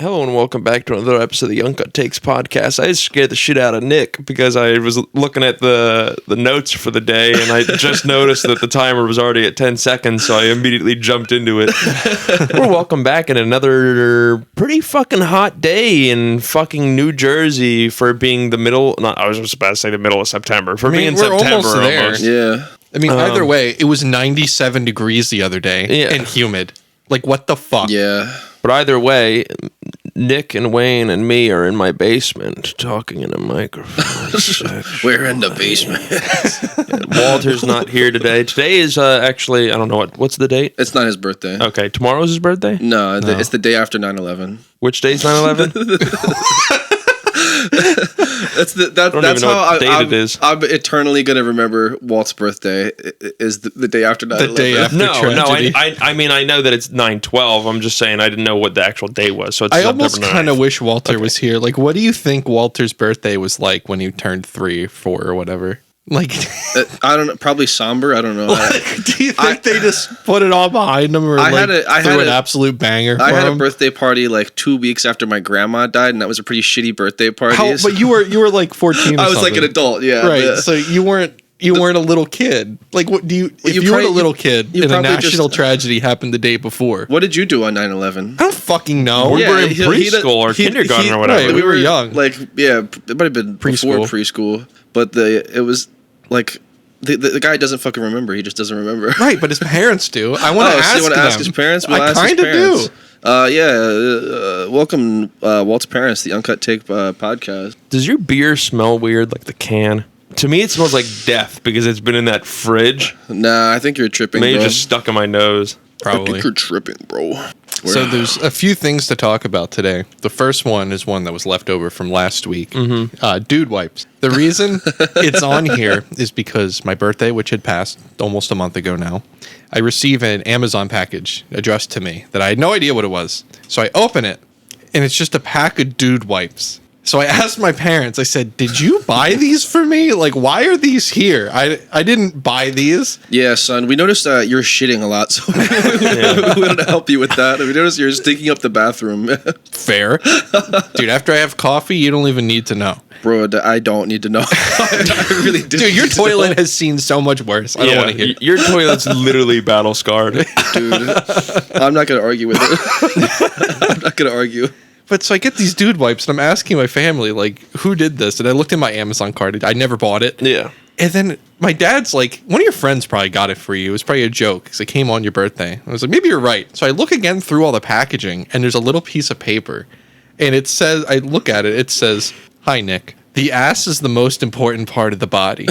Hello and welcome back to another episode of the Uncut Takes podcast. I just scared the shit out of Nick because I was looking at the notes for the day and I just noticed that the timer was already at 10 seconds, so I immediately jumped into it. We're welcome back in another pretty fucking hot day in fucking New Jersey for being the middle, I was just about to say the middle of September, for being September almost there. almost. Yeah. I mean, either way, it was 97 degrees the other day and humid. Like, what the fuck? Yeah. But either way, Nick and Wayne and me are in my basement talking in a microphone. We're in the basement. Walter's not here today. Today is actually, I don't know what's the date? It's not his birthday. Okay, tomorrow's his birthday? No, it's the day after 9/11. Which day's 9/11? That's how it is. I'm eternally gonna remember Walt's birthday is the day after 9/11. The day after tragedy. I mean, I know that it's 9/12. I'm just saying I didn't know what the actual day was. So it's I almost kind of wish Walter was here. Like, what do you think Walter's birthday was like when he turned 3, 4, or whatever? Like, I don't know. Probably somber. I don't know. Do you think they just put it all behind him, or I had an absolute banger? I had a birthday party like 2 weeks after my grandma died, and that was a pretty shitty birthday party. But you were like 14. Or I was something. like an adult, yeah. Right. So you weren't a little kid. Like, what do you? If you were a little kid and a national tragedy happened the day before, what did you do on 9/11? I don't fucking know. We were in preschool or kindergarten or whatever. Right, we were young. Like, yeah, it might have been before preschool, but it was like. The guy doesn't fucking remember. He just doesn't remember. Right, but his parents do. I want to ask you want to ask his parents? We'll I kind of do. Welcome, Walt's parents, the Uncut Take podcast. Does your beer smell weird, like the can? To me, it smells like death because it's been in that fridge. Nah, I think you're tripping, Maybe bro. just stuck in my nose. Probably. I think you're tripping, bro. So there's a few things to talk about today. The first one is one that was left over from last week. Dude wipes. The reason it's on here is because my birthday, which had passed almost a month ago now, I received an Amazon package addressed to me that I had no idea what it was. So I open it, and it's just a pack of dude wipes. So I asked my parents, I said, did you buy these for me? Like, why are these here? I didn't buy these. Yeah, son, we noticed you're shitting a lot, so we want to help you with that. We noticed you're stinking up the bathroom. Fair. Dude, after I have coffee, you don't even need to know. Bro, I don't need to know. I really do. Dude, your toilet has seen so much worse. I don't want to hear it. Your toilet's literally battle scarred. Dude, I'm not going to argue with it. I'm not going to argue. But so I get these dude wipes, and I'm asking my family, like, who did this? And I looked in my Amazon cart. I never bought it. Yeah. And then my dad's like, one of your friends probably got it for you. It was probably a joke because it came on your birthday. I was like, maybe you're right. So I look again through all the packaging, and there's a little piece of paper. And it says, I look at it, it says, "Hi, Nick. The ass is the most important part of the body.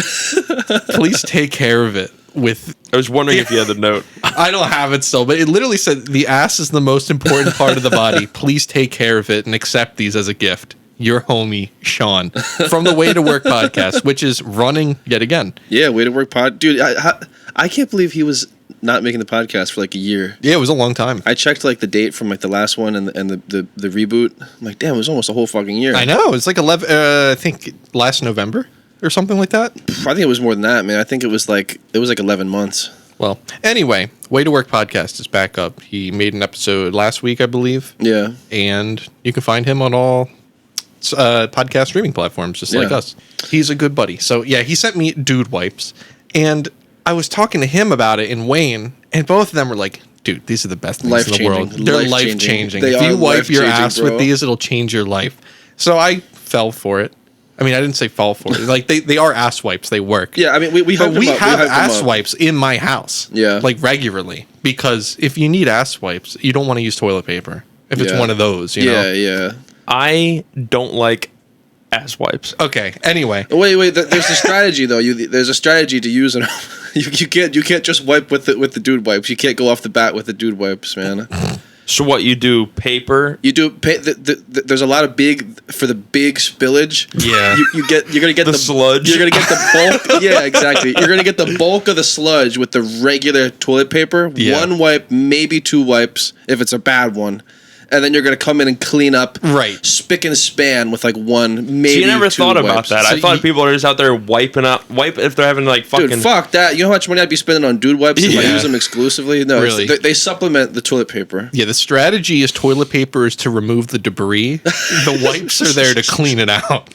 Please take care of it with..." I was wondering if you had the note. I don't have it still, but it literally said, "The ass is the most important part of the body. Please take care of it and accept these as a gift. Your homie, Sean." From the Way to Work podcast, which is running yet again. Yeah, Way to Work pod. Dude, I can't believe he was not making the podcast for like a year. Yeah, it was a long time. I checked like the date from like the last one and the reboot. I'm like, damn, it was almost a whole fucking year. I know. It's like 11, I think last November or something like that. I think it was more than that, man. I think it was like 11 months. Well, anyway, Way to Work podcast is back up. He made an episode last week, I believe. Yeah. And you can find him on all podcast streaming platforms, just like us. He's a good buddy. So, yeah, he sent me dude wipes. And I was talking to him about it and Wayne, and both of them were like, dude, these are the best things in the world. They're life-changing. If you wipe your ass with these, it'll change your life. So I fell for it. I mean, I didn't say fall for it. Like, they are ass wipes. They work. Yeah, I mean, we have ass wipes in my house. Yeah. Like, regularly. Because if you need ass wipes, you don't want to use toilet paper. If it's one of those, you know? Yeah. I don't like ass wipes. Okay, anyway. Wait. There's a strategy, though. There's a strategy to use it. You can't just wipe with the dude wipes. You can't go off the bat with the dude wipes, man. So what you do? Paper? You do. There's a lot of for the big spillage. Yeah. You're gonna get the sludge. You're gonna get the bulk. Yeah, exactly. You're gonna get the bulk of the sludge with the regular toilet paper. Yeah. One wipe, maybe two wipes if it's a bad one, and then you're gonna come in and clean up, Right. spick and span with like one, maybe. So you never two thought about wipes. that. So I thought people are just out there wipe if they're having like fucking. Dude, fuck that. You know how much money I'd be spending on dude wipes if I Yeah. use them exclusively? No, Really? they supplement the toilet paper. Yeah, the strategy is toilet paper is to remove the debris. The wipes are there to clean it out.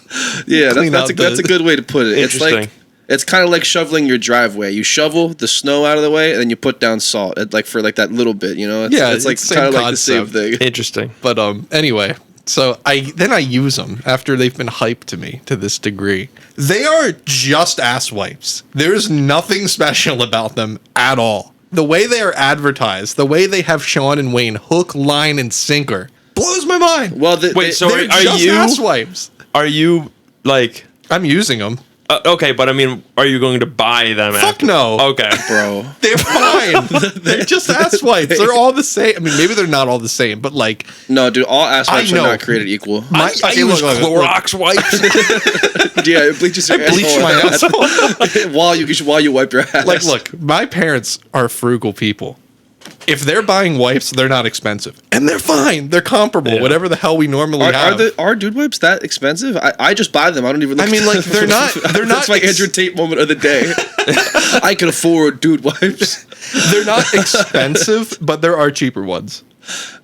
Yeah, Clean that's out the- a good way to put it. It's Interesting. like it's kind of like shoveling your driveway. You shovel the snow out of the way, and then you put down salt, like for like that little bit. You know, it's like it's the same kind of like the same concept. thing. Interesting. But anyway, so I use them after they've been hyped to me to this degree. They are just ass wipes. There's nothing special about them at all. The way they are advertised, the way they have Sean and Wayne hook, line, and sinker blows my mind. Well, Wait, so They're are just you ass wipes. are you like I'm using them. okay? But I mean, are you going to buy them? Fuck no. Okay, bro. They're fine. They're just ass wipes. They're all the same. I mean, maybe they're not all the same, but like No, dude, all ass wipes are know. not created equal. I okay, use look. Clorox wipes. Yeah, it bleaches your bleach asshole my asshole. while you wipe your ass. Like, look, my parents are frugal people. If they're buying wipes, they're not expensive, and they're fine. They're comparable, Yeah. whatever the hell we normally have. Are dude wipes that expensive? I just buy them. I don't even. Look I mean, at like, them. they're not That's my Andrew Tate moment of the day. I can afford dude wipes. They're not expensive, but there are cheaper ones.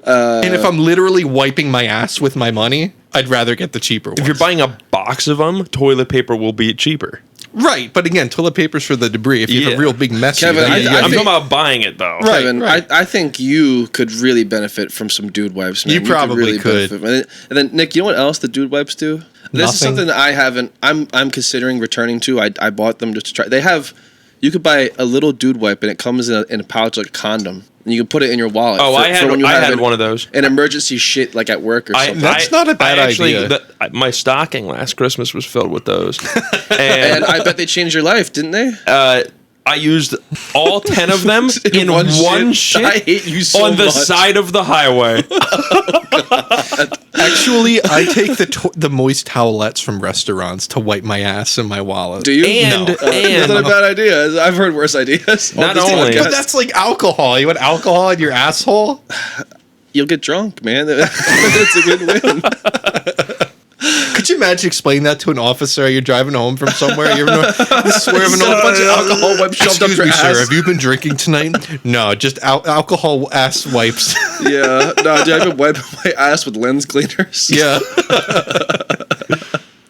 And if I'm literally wiping my ass with my money, I'd rather get the cheaper ones. If you're buying a box of them, toilet paper will be cheaper. Right, but again, toilet paper's for the debris. If you have Yeah. a real big mess, Kevin, you I I'm think- talking about buying it though. Right. Kevin, I think you could really benefit from some dude wipes. Man. You probably could. benefit. And then Nick, you know what else the dude wipes do? This is Nothing. something that I haven't. I'm considering returning to. I bought them just to try. They have. You could buy a little dude wipe and it comes in a pouch like a condom. And you can put it in your wallet. Oh, I had an- one of those. An emergency shit like at work or something. That's not a bad idea. My stocking last Christmas was filled with those, And I bet they changed your life, didn't they? I used all 10 of them in one one shit. shit I hate you so on the much. side of the highway. Actually, I take the moist towelettes from restaurants to wipe my ass and my wallet. Do you? And- That's and- not a bad idea. I've heard worse ideas. Not on this only- podcast. But that's like alcohol. You want alcohol in your asshole? You'll get drunk, man. It's a win-win. Could you imagine explaining that to an officer? You're driving home from somewhere. You're swerving A over. bunch of alcohol wipes shoved up Excuse your me, ass. sir. Have you been drinking tonight? No, just alcohol ass wipes. Yeah, no, dude, I've been wiping my ass with lens cleaners. Yeah.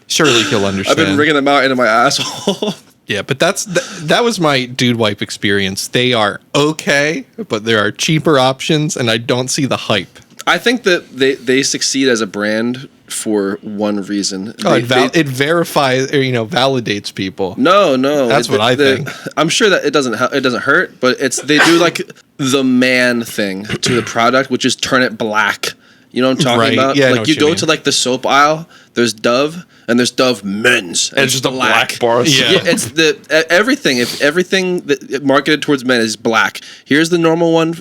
Surely he'll understand. I've been wringing them out into my asshole. Yeah, but that was my dude wipe experience. They are okay, but there are cheaper options, and I don't see the hype. I think that they succeed as a brand for one reason. It verifies or validates people. No, That's what I think. I'm sure that it doesn't hurt, but they do like the man thing to the product, which is turn it black. You know what I'm talking Right. about? Yeah, I know like what you you go mean. to like the soap aisle. There's Dove and there's Dove Men's. And it's just a black bar. Yeah. Yeah, it's everything. If everything that marketed towards men is black, here's the normal one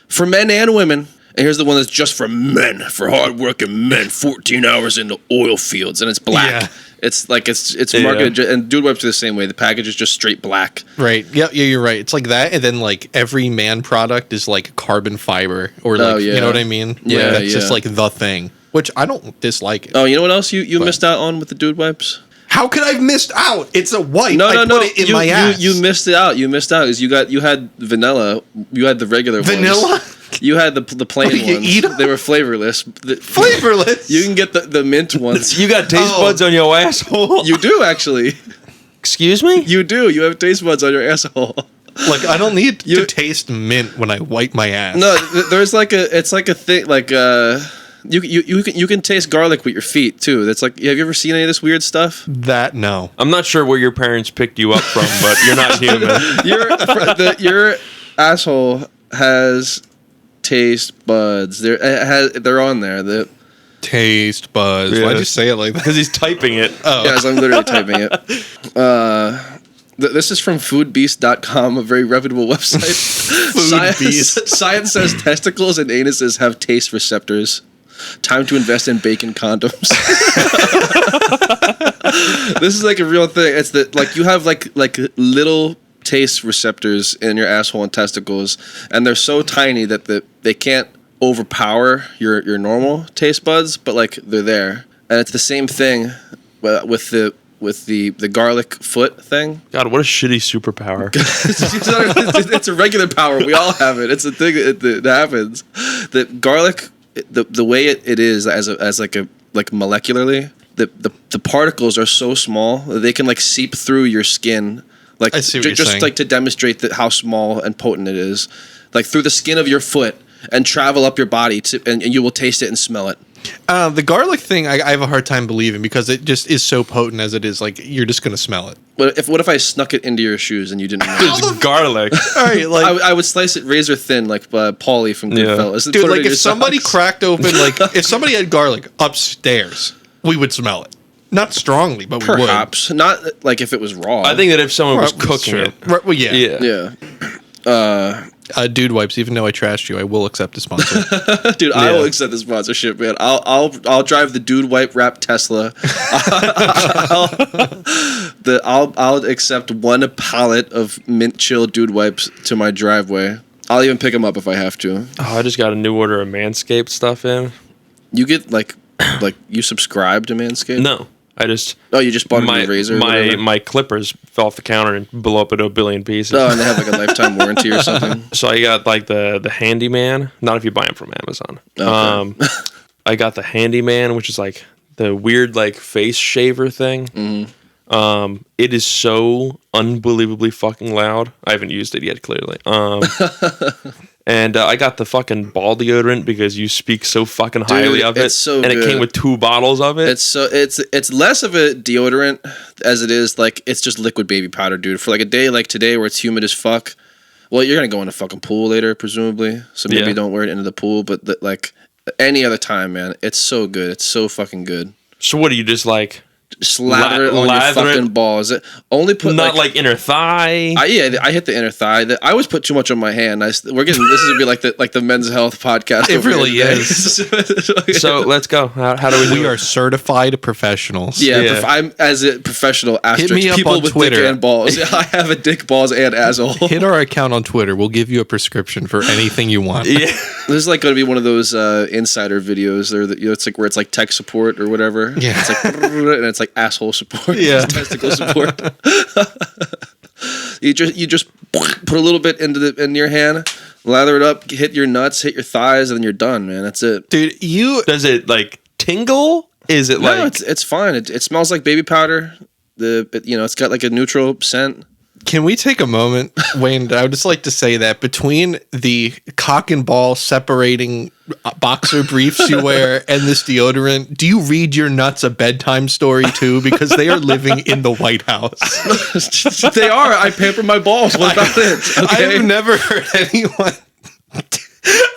for men and women, and here's the one that's just for men, for hardworking men, 14 hours in the oil fields, and it's black. Yeah. It's like it's marketed, and dude wipes are the same way. The package is just straight black. Right. Yeah, you're right. It's like that, and then like every man product is like carbon fiber, or like yeah. you know what I mean? Yeah, Like, that's just yeah. like the thing, which I don't dislike it. Oh, you know what else you missed out on with the dude wipes? How could I have missed out? It's a wipe. No, I no, put it in you, my ass. You missed it out. You missed out because you had vanilla. You had the regular Vanilla? ones. You had the plain What, you ones. eat 'em? They were flavorless. Flavorless. You can get the mint ones. You got taste buds on your asshole? You do actually. Excuse me? You do. You have taste buds on your asshole. Like I don't need to taste mint when I wipe my ass. No, there's like it's like a thing like you can taste garlic with your feet too. That's like, have you ever seen any of this weird stuff? That no. I'm not sure where your parents picked you up from, but you're not human. Your asshole has taste buds. They're on there. The Taste buzz. Yeah. Why'd you say it like that? Because he's typing it. Guys, I'm literally typing it. This is from foodbeast.com, a very reputable website. Beast. Science says testicles and anuses have taste receptors. Time to invest in bacon condoms. This is like a real thing. It's that like you have like little taste receptors in your asshole and testicles, and they're so tiny that they can't overpower your normal taste buds, but like they're there. And it's the same thing with the garlic foot thing. God, what a shitty superpower. It's a regular power. We all have it. It's a thing that happens. The garlic, the way it is as molecularly, the particles are so small that they can like seep through your skin. Like I see what you're just saying. like to demonstrate how small and potent it is, like through the skin of your foot and travel up your body and you will taste it and smell it. The garlic thing, I have a hard time believing because it just is so potent as it is. Like you're just gonna smell it. What if I snuck it into your shoes and you didn't know? It's garlic. All right, like I would slice it razor thin, like Paulie from Goodfellas. and dude, put it like in your if somebody socks. cracked open, like if somebody had garlic upstairs, we would smell it. Not strongly, but we would. Perhaps not like if it was raw. I think that if someone was Right, that's cooking true. it. Right, well, yeah. Yeah. Dude wipes. Even though I trashed you, I will accept a sponsor. Dude, I will accept the sponsorship, man. I'll drive the Dude Wipe Wrap Tesla. I'll accept 1 pallet of mint chill Dude Wipes to my driveway. I'll even pick them up if I have to. Oh, I just got a new order of Manscaped stuff in. You get like you subscribe to Manscaped? No, I just Oh, you just bought a new razor? or whatever? my clippers fell off the counter and blew up into a billion pieces. Oh, and they have like a lifetime warranty or something. So I got like the handyman. Not if you buy them from Amazon. Okay. I got the handyman, which is like the weird like face shaver thing. It is so unbelievably fucking loud. I haven't used it yet, clearly. And I got the fucking ball deodorant because you speak so fucking highly of it. it's so and it good. came with 2 bottles of it. It's less of a deodorant as it is like it's just liquid baby powder, dude. For like a day like today where it's humid as fuck. Well, you're gonna go in a fucking pool later, presumably. So maybe Yeah. don't wear it into the pool. But like any other time, man, it's so good. It's so fucking good. So what do you just like? Slather it on your lather it? fucking balls. Only put Not like inner thigh. I hit the inner thigh. I always put too much on my hand. We're getting this is gonna be like the men's health podcast. It over here really today. is. So let's go. How do we do We it? are certified professionals. Yeah, Yeah. I'm as a professional asterisk. me up People on with Twitter. dick and balls. I have a dick, balls, and asshole. Hit our account on Twitter. We'll give you a prescription for anything you want. Yeah. This is like going to be one of those insider videos. It's like where it's like tech support or whatever. Yeah. It's like and it's like asshole support. Yeah. Testicle support. you just put a little bit in your hand, lather it up, hit your nuts, hit your thighs, and then you're done, man. That's it. Dude, Does it like tingle? Is it No, like it's fine. It smells like baby powder. It's got like a neutral scent. can we take a moment, Wayne? I would just like to say that between the cock and ball separating boxer briefs you wear and this deodorant, do you read your nuts a bedtime story too? Because they are living in the White House. They are. I pamper my balls. What about it? Okay. I've never heard anyone.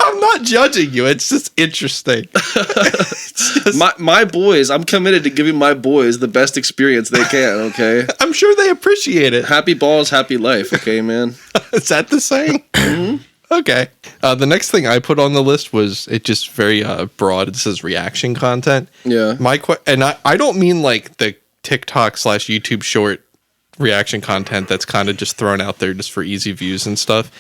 I'm not judging you. It's just interesting. It's just- My boys, I'm committed to giving my boys the best experience they can, okay? I'm sure they appreciate it. Happy balls, happy life, okay, man? Is that the saying? Okay. The next thing I put on the list was it just very broad. It says reaction content. Yeah. And I don't mean like the TikTok/YouTube short reaction content that's kind of just thrown out there just for easy views and stuff.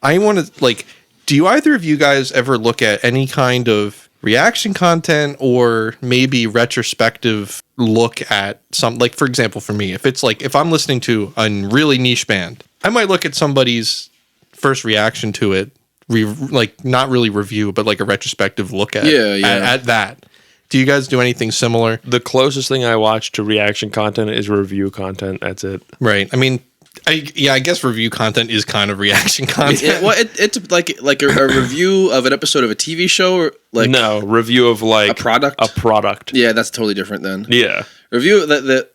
I want to like, do you either of you guys ever look at any kind of reaction content or maybe retrospective look at some, like for example, for me, if I'm listening to a really niche band, I might look at somebody's first reaction to it, like not really review, but like a retrospective look at at that. Do you guys do anything similar? the closest thing I watch to reaction content is review content. That's it. Right. I mean, I guess review content is kind of reaction content. It's like a review of an episode of a TV show or like No, review of like a product. A product. Yeah, that's totally different then. Yeah. Review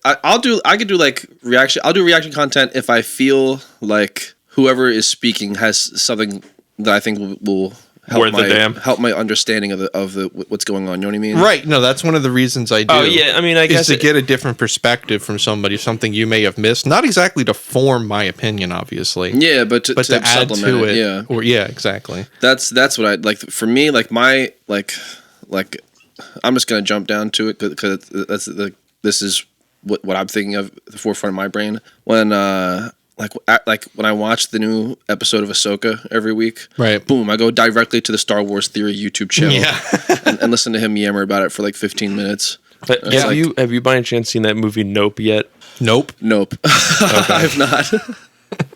I could do like reaction. I'll do reaction content if I feel like whoever is speaking has something that I think will help my understanding of the what's going on. You know what I mean? Right. No, that's one of the reasons I do. Oh yeah. I mean, I guess is to get a different perspective from somebody, something you may have missed. Not exactly to form my opinion, obviously. Yeah, but to add supplement to it. Yeah. Or exactly. That's what I like. For me, like my like I'm just gonna jump down to it because this is what I'm thinking of at the forefront of my brain when like when I watch the new episode of Ahsoka every week, Right. boom, I go directly to the Star Wars Theory YouTube channel and listen to him yammer about it for like 15 minutes. Have you by any chance seen that movie Nope yet? Nope. I've not.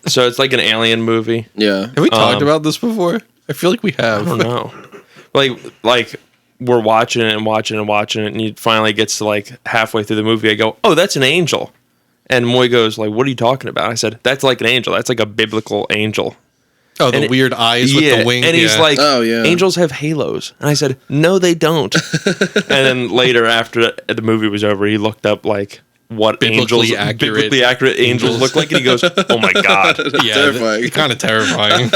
So it's like an alien movie. Yeah. Have we talked about this before? I feel like we have. I don't know. Like we're watching it, and he finally gets to like halfway through the movie. I go, "Oh, that's an angel," and Moy goes, "Like, what are you talking about?" I said, "That's like an angel. That's like a biblical angel." Oh, the weird eyes with the wing. And he's like, "Oh yeah, angels have halos," and I said, "No, they don't." And then later, after the movie was over, he looked up like what biblically accurate angels look like, and he goes, "Oh my god, yeah, terrifying. Kind of terrifying."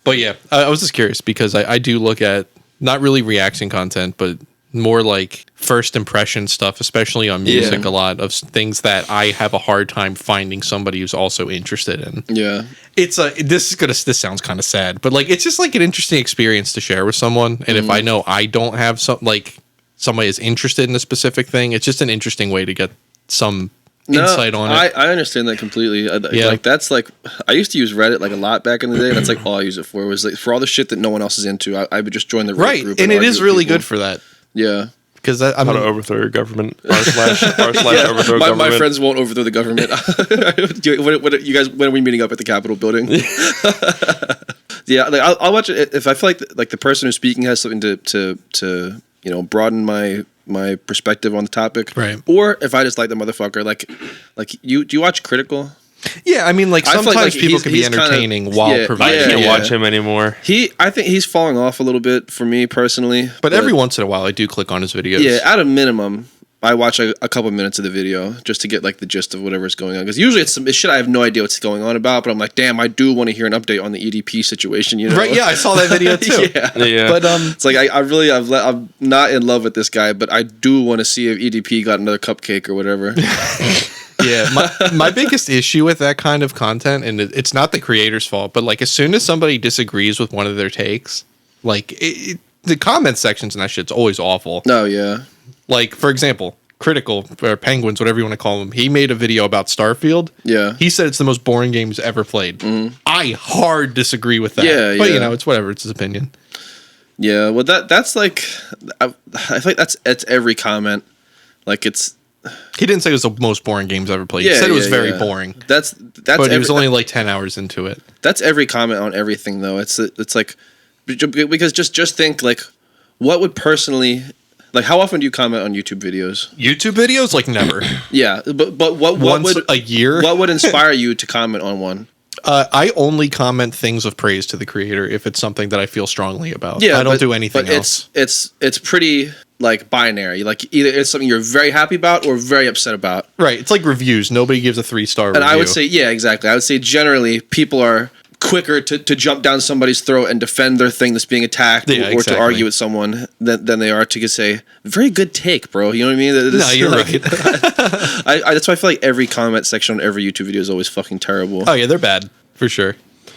But yeah, I was just curious because I do look at not really reaction content, but more like first impression stuff, especially on music, a lot of things that I have a hard time finding somebody who's also interested in. Yeah. It's this sounds kind of sad, but like it's just like an interesting experience to share with someone. And if I know I don't have somebody is interested in a specific thing, it's just an interesting way to get some insight on it. I understand that completely. Like that's like I used to use Reddit like a lot back in the day. That's like all I use it for. It was like for all the shit that no one else is into. I would just join the Reddit group. And it is really good for that. Yeah. Because how to overthrow your government. /overthrow government. My friends won't overthrow the government. When are we meeting up at the Capitol building? Yeah, like I'll watch it if I feel like the person who's speaking has something to broaden my perspective on the topic, right? Or if I just like the motherfucker, like do you watch Critical? Yeah, I mean, like sometimes people can be entertaining while providing. I can't watch him anymore. I think he's falling off a little bit for me personally. But every once in a while, I do click on his videos. Yeah, at a minimum, I watch a couple minutes of the video just to get like the gist of whatever's going on. Because usually it's shit I have no idea what's going on about. But I'm like, damn, I do want to hear an update on the EDP situation. You know, right? Yeah, I saw that video too. yeah. But it's like I'm not in love with this guy, but I do want to see if EDP got another cupcake or whatever. Yeah, my biggest issue with that kind of content, and it's not the creator's fault, but like as soon as somebody disagrees with one of their takes, like the comment sections and that shit's always awful. Oh yeah. Like for example, Critical or Penguins, whatever you want to call them, he made a video about Starfield. Yeah. He said it's the most boring game he's ever played. Mm-hmm. I hard disagree with that. Yeah, but it's whatever. It's his opinion. Yeah. Well, that's like I feel like that's every comment. Like it's. He didn't say it was the most boring games ever played. He said it was very boring. That's. But he was only like 10 hours into it. That's every comment on everything, though. It's like because just think like what would personally like how often do you comment on YouTube videos? YouTube videos like never. Yeah, but what once would a year? What would inspire you to comment on one? I only comment things of praise to the creator if it's something that I feel strongly about. Yeah, I don't do anything else. It's pretty like binary. Like either it's something you're very happy about or very upset about. Right. It's like reviews. Nobody gives a 3-star review. And I would say, yeah, exactly. I would say generally people are quicker to jump down somebody's throat and defend their thing that's being attacked or to argue with someone than they are to say, very good take, bro. You know what I mean? No, you're right. That's why I feel like every comment section on every YouTube video is always fucking terrible. Oh, yeah, they're bad. For sure.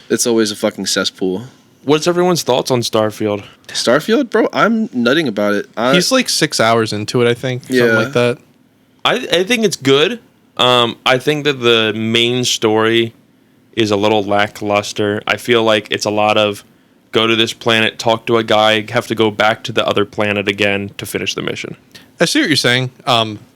It's always a fucking cesspool. What's everyone's thoughts on Starfield? Starfield, bro? I'm nutting about it. He's like 6 hours into it, I think. Something like that. I think it's good. I think that the main story is a little lackluster. I feel like it's a lot of go to this planet, talk to a guy, have to go back to the other planet again to finish the mission. I see what you're saying.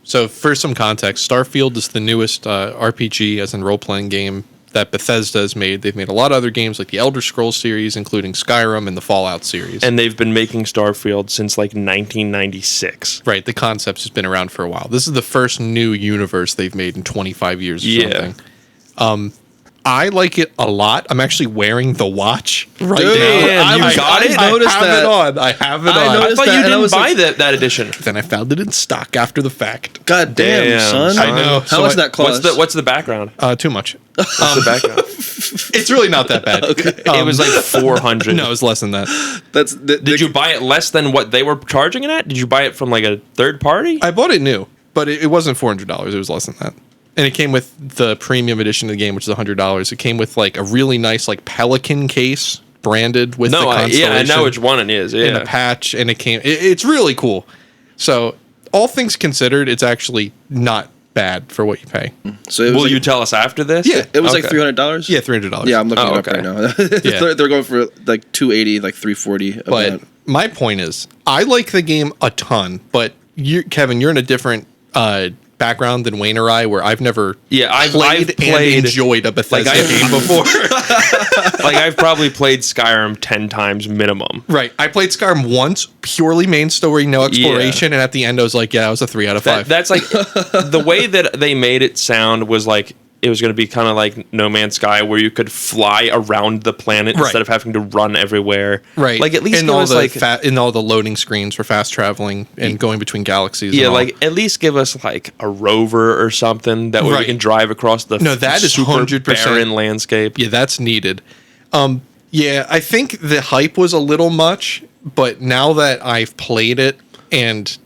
So for some context, Starfield is the newest RPG, as in role-playing game, that Bethesda has made. They've made a lot of other games like the Elder Scrolls series, including Skyrim and the Fallout series. And they've been making Starfield since like 1996. Right, the concept's been around for a while. This is the first new universe they've made in 25 years or something. I like it a lot. I'm actually wearing the watch right now. You got it? I have it on. I thought you didn't buy that edition. Then I found it in stock after the fact. God damn, son. I know. How much that cost? What's the background? Too much. What's the background? It's really not that bad. Okay. It was like 400. No, it was less than that. Did you buy it less than what they were charging it at? Did you buy it from like a third party? I bought it new, but it wasn't $400. It was less than that. And it came with the premium edition of the game, which is $100. It came with like a really nice like Pelican case branded with the constellation. I know which one it is. Yeah. And a patch, and it came. It's really cool. So all things considered, it's actually not bad for what you pay. So it was Will like, you tell us after this? Yeah. it was like Okay. $300. Yeah, $300. Yeah, I'm looking Oh, it up okay. right now. Yeah. They're going for like $280, like $340. But my point is, I like the game a ton, but Kevin, you're in a different background than Wayne or I, where I've never I've played and enjoyed a Bethesda game before. Like I've probably played Skyrim 10 times minimum. Right. I played Skyrim once, purely main story, no exploration, and at the end I was like, yeah, it was a 3 out of 5. That's like the way that they made it sound was like it was going to be kind of like No Man's Sky, where you could fly around the planet Right. instead of having to run everywhere. Right. Like at least in give all us the like in all the loading screens for fast traveling and going between galaxies. yeah, and all. like at least give us like a rover or something that way we Right. can drive across the No, that is super 100% barren landscape. Yeah, that's needed. Yeah, I think the hype was a little much, but now that I've played it and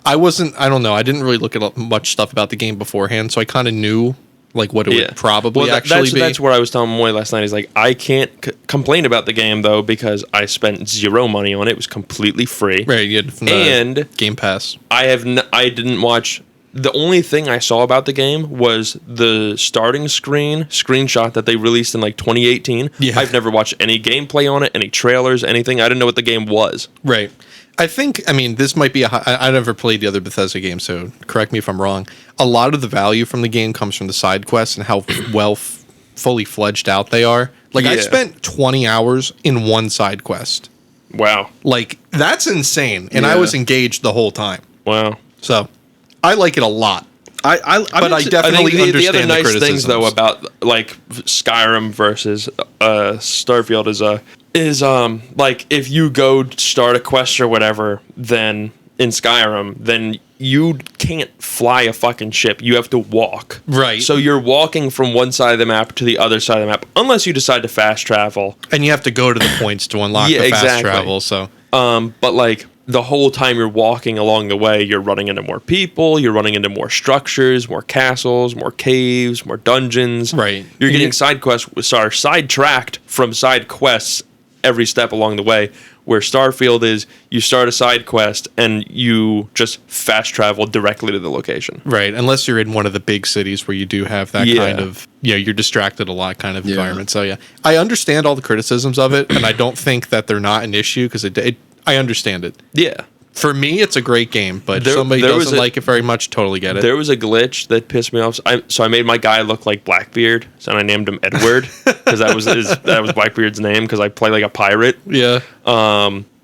I don't know, I didn't really look at much stuff about the game beforehand, so I kind of knew like what it would probably actually be. That's what I was telling Moy last night. He's like, I can't complain about the game though because I spent zero money on it. It was completely free. Right, you had and Game Pass. I didn't watch. The only thing I saw about the game was the starting screenshot that they released in like 2018. Yeah. I've never watched any gameplay on it, any trailers, anything. I didn't know what the game was. Right. I mean, this might be I never played the other Bethesda games, so correct me if I'm wrong. A lot of the value from the game comes from the side quests and how fully fledged out they are. Like, I Yeah. spent 20 hours in one side quest. Wow. Like, that's insane. And I Yeah. was engaged the whole time. Wow. So, I like it a lot. But I I definitely think the understand other nice criticisms. things though about like Skyrim versus Starfield is like if you go start a quest or whatever, then in Skyrim, then you can't fly a fucking ship. You have to walk. Right. So you're walking from one side of the map to the other side of the map, unless you decide to fast travel. And you have to go to the points to unlock Yeah, the fast exactly. travel, so... But like the whole time you're walking along the way, you're running into more people, you're running into more structures, more castles, more caves, more dungeons. Right. You're getting sidetracked from side quests every step along the way. Where Starfield is, you start a side quest and you just fast travel directly to the location. Right, unless you're in one of the big cities where you do have that Yeah. kind of, you're distracted a lot kind of environment. So, yeah, I understand all the criticisms of it, and I don't think that they're not an issue because I understand it. Yeah. For me, it's a great game, but There- if somebody there was doesn't a- like it very much, totally get it. There was a glitch that pissed me off. So I made my guy look like Blackbeard, so I named him Edward because that was Blackbeard's name because I play like a pirate. Yeah.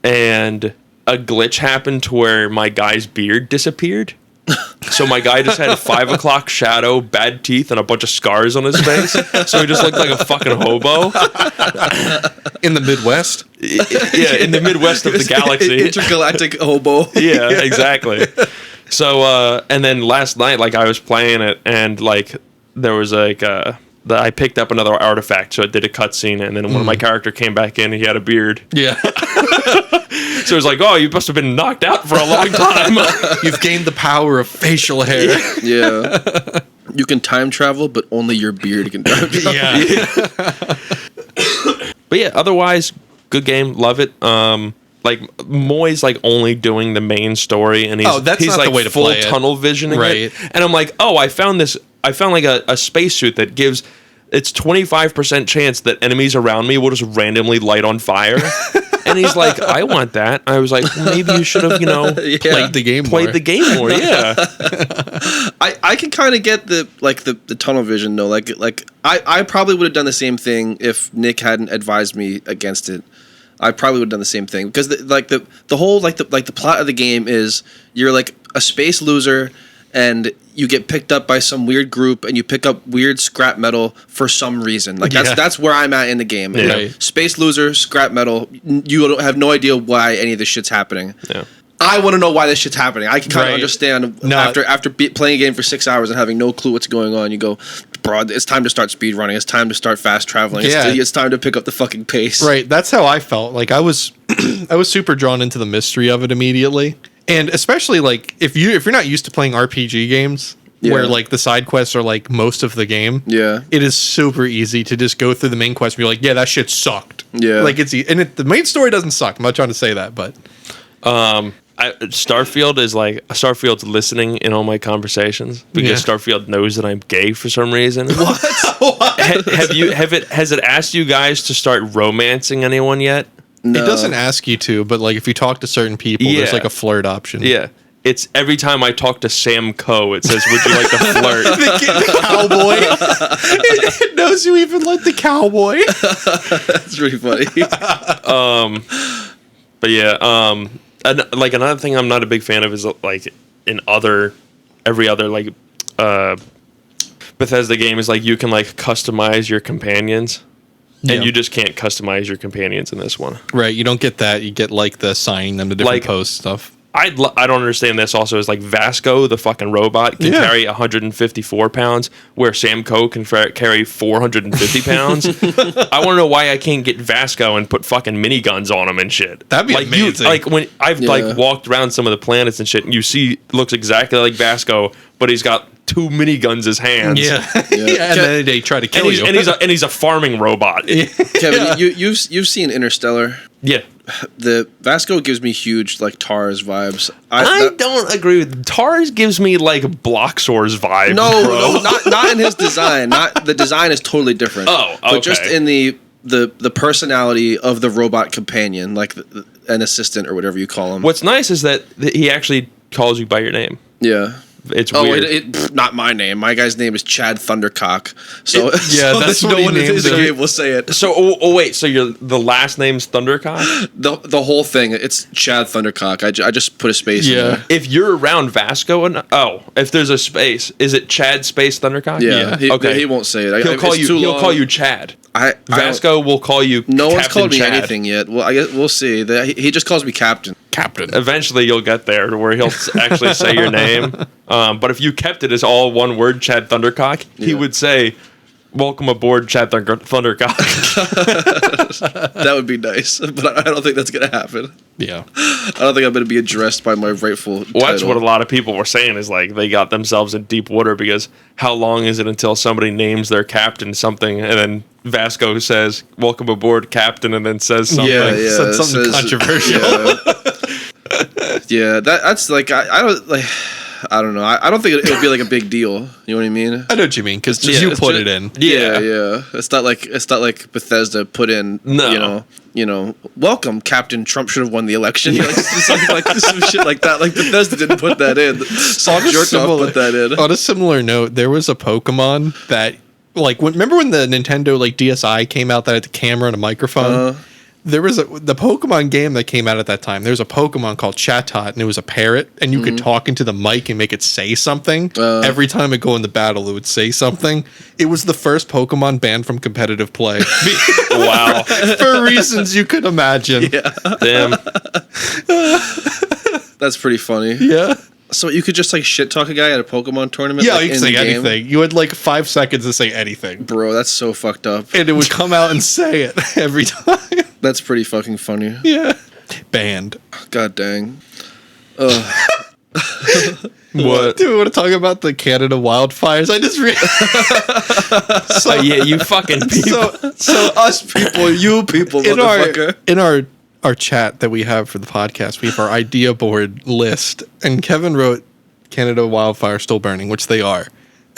And a glitch happened to where my guy's beard disappeared. So my guy just had a 5 o'clock shadow, bad teeth, and a bunch of scars on his face. So he just looked like a fucking hobo. In the Midwest? Yeah, in the Midwest of the galaxy. Intergalactic hobo. Yeah, exactly. So, and then last night, like, I was playing it, and, like, there was, like, I picked up another artifact, so it did a cutscene, and then one of my character came back in, and he had a beard. Yeah. So it was like, oh, you must have been knocked out for a long time. You've gained the power of facial hair. Yeah. You can time travel, but only your beard can time travel. Yeah. But yeah, otherwise, good game, love it. Like Moy's like only doing the main story, and he's that's he's not like the way to full play it. tunnel visioning Right. it. And I'm like, oh, I found like a spacesuit that gives it's 25% chance that enemies around me will just randomly light on fire. And he's like, I want that. I was like, well, maybe you should have, Played the game more. Yeah. I can kind of get the tunnel vision though. Like I probably would have done the same thing if Nick hadn't advised me against it. I probably would have done the same thing because the whole the plot of the game is you're like a space loser and you get picked up by some weird group and you pick up weird scrap metal for some reason. Like that's where I'm at in the game. Yeah. You know, Right. space loser, scrap metal. You don't have no idea why any of this shit's happening. Yeah. I want to know why this shit's happening. I can kind of Right. understand No. after playing a game for 6 hours and having no clue what's going on. You go, bro, it's time to start speed running. It's time to start fast traveling. Yeah. It's time to pick up the fucking pace. Right, that's how I felt. Like I was super drawn into the mystery of it immediately. And especially like if you're not used to playing RPG games where Yeah. like the side quests are like most of the game. Yeah. It is super easy to just go through the main quest and be like, yeah, that shit sucked. Yeah. Like the main story doesn't suck. I'm not trying to say that, but Starfield's listening in all my conversations because Starfield knows that I'm gay for some reason. What? Has it asked you guys to start romancing anyone yet? No. It doesn't ask you to, but like if you talk to certain people, there's like a flirt option. Yeah. It's every time I talk to Sam Coe, it says, "Would you like to flirt?" The cowboy. It knows you even like the cowboy. That's really funny. But yeah, like another thing I'm not a big fan of is like in every other like Bethesda game is like you can like customize your companions. And you just can't customize your companions in this one. Right, you don't get that. You get like the assigning them to different post stuff. I don't understand this also is like Vasco, the fucking robot, can carry 154 pounds, where Sam Coe can carry 450 pounds. I want to know why I can't get Vasco and put fucking miniguns on him and shit. That'd be amazing. When I've like walked around some of the planets and shit, and you see looks exactly like Vasco, but he's got 2 miniguns in his hands. Yeah. And then they try to kill you. And he's a farming robot. Kevin, you've seen Interstellar. Yeah. The Vasco gives me huge like TARS vibes. I don't agree with TARS. Gives me like Bloxor's vibe. No, not in his design. Not the design is totally different. Oh, okay. But just in the personality of the robot companion, like an assistant or whatever you call him. What's nice is that he actually calls you by your name. Yeah. It's weird. Not my name. My guy's name is Chad Thundercock. So that's so what no one in names the it. game will say it. So wait, so the last name's Thundercock? The whole thing, it's Chad Thundercock. I just put a space in there. If you're around Vasco if there's a space, is it Chad space Thundercock? Yeah. He won't say it. He'll call you Chad. Vasco will call you No one's Captain called me Chad. anything yet. Well, I guess we'll see. He just calls me Captain. Eventually you'll get there to where he'll actually say your name. But if you kept it as all one word, Chad Thundercock, he would say, "Welcome aboard, Chad Thundercock." That would be nice, but I don't think that's going to happen. Yeah. I don't think I'm going to be addressed by my rightful title. Well, that's what a lot of people were saying is like they got themselves in deep water because how long is it until somebody names their captain something and then Vasco says, "Welcome aboard, Captain," and then says something. Said something controversial. Yeah, that's like I don't like. I don't know. I don't think it would be like a big deal. You know what I mean? I know what you mean because you put it in. Yeah. It's not like Bethesda put in. No. You know, welcome, Captain Trump should have won the election. Like some shit like that. Like Bethesda didn't put that in. Some jerk off put that in. On a similar note, there was a Pokemon that like remember when the Nintendo like DSi came out that had the camera and a microphone. There was the Pokemon game that came out at that time. There's a Pokemon called Chatot, and it was a parrot, and you could talk into the mic and make it say something. Every time it go into battle, it would say something. It was the first Pokemon banned from competitive play. Wow. For reasons you could imagine. Yeah. Damn. That's pretty funny. Yeah. So you could just like shit talk a guy at a Pokemon tournament? Yeah, like, you could say anything. You had like 5 seconds to say anything. Bro, that's so fucked up. And it would come out and say it every time. That's pretty fucking funny. Yeah. Banned. God dang. What? Do we want to talk about the Canada wildfires? I just Yeah, you fucking people. So us people, you people, motherfucker. In our chat that we have for the podcast, we have our idea board list, and Kevin wrote Canada wildfire still burning, which they are.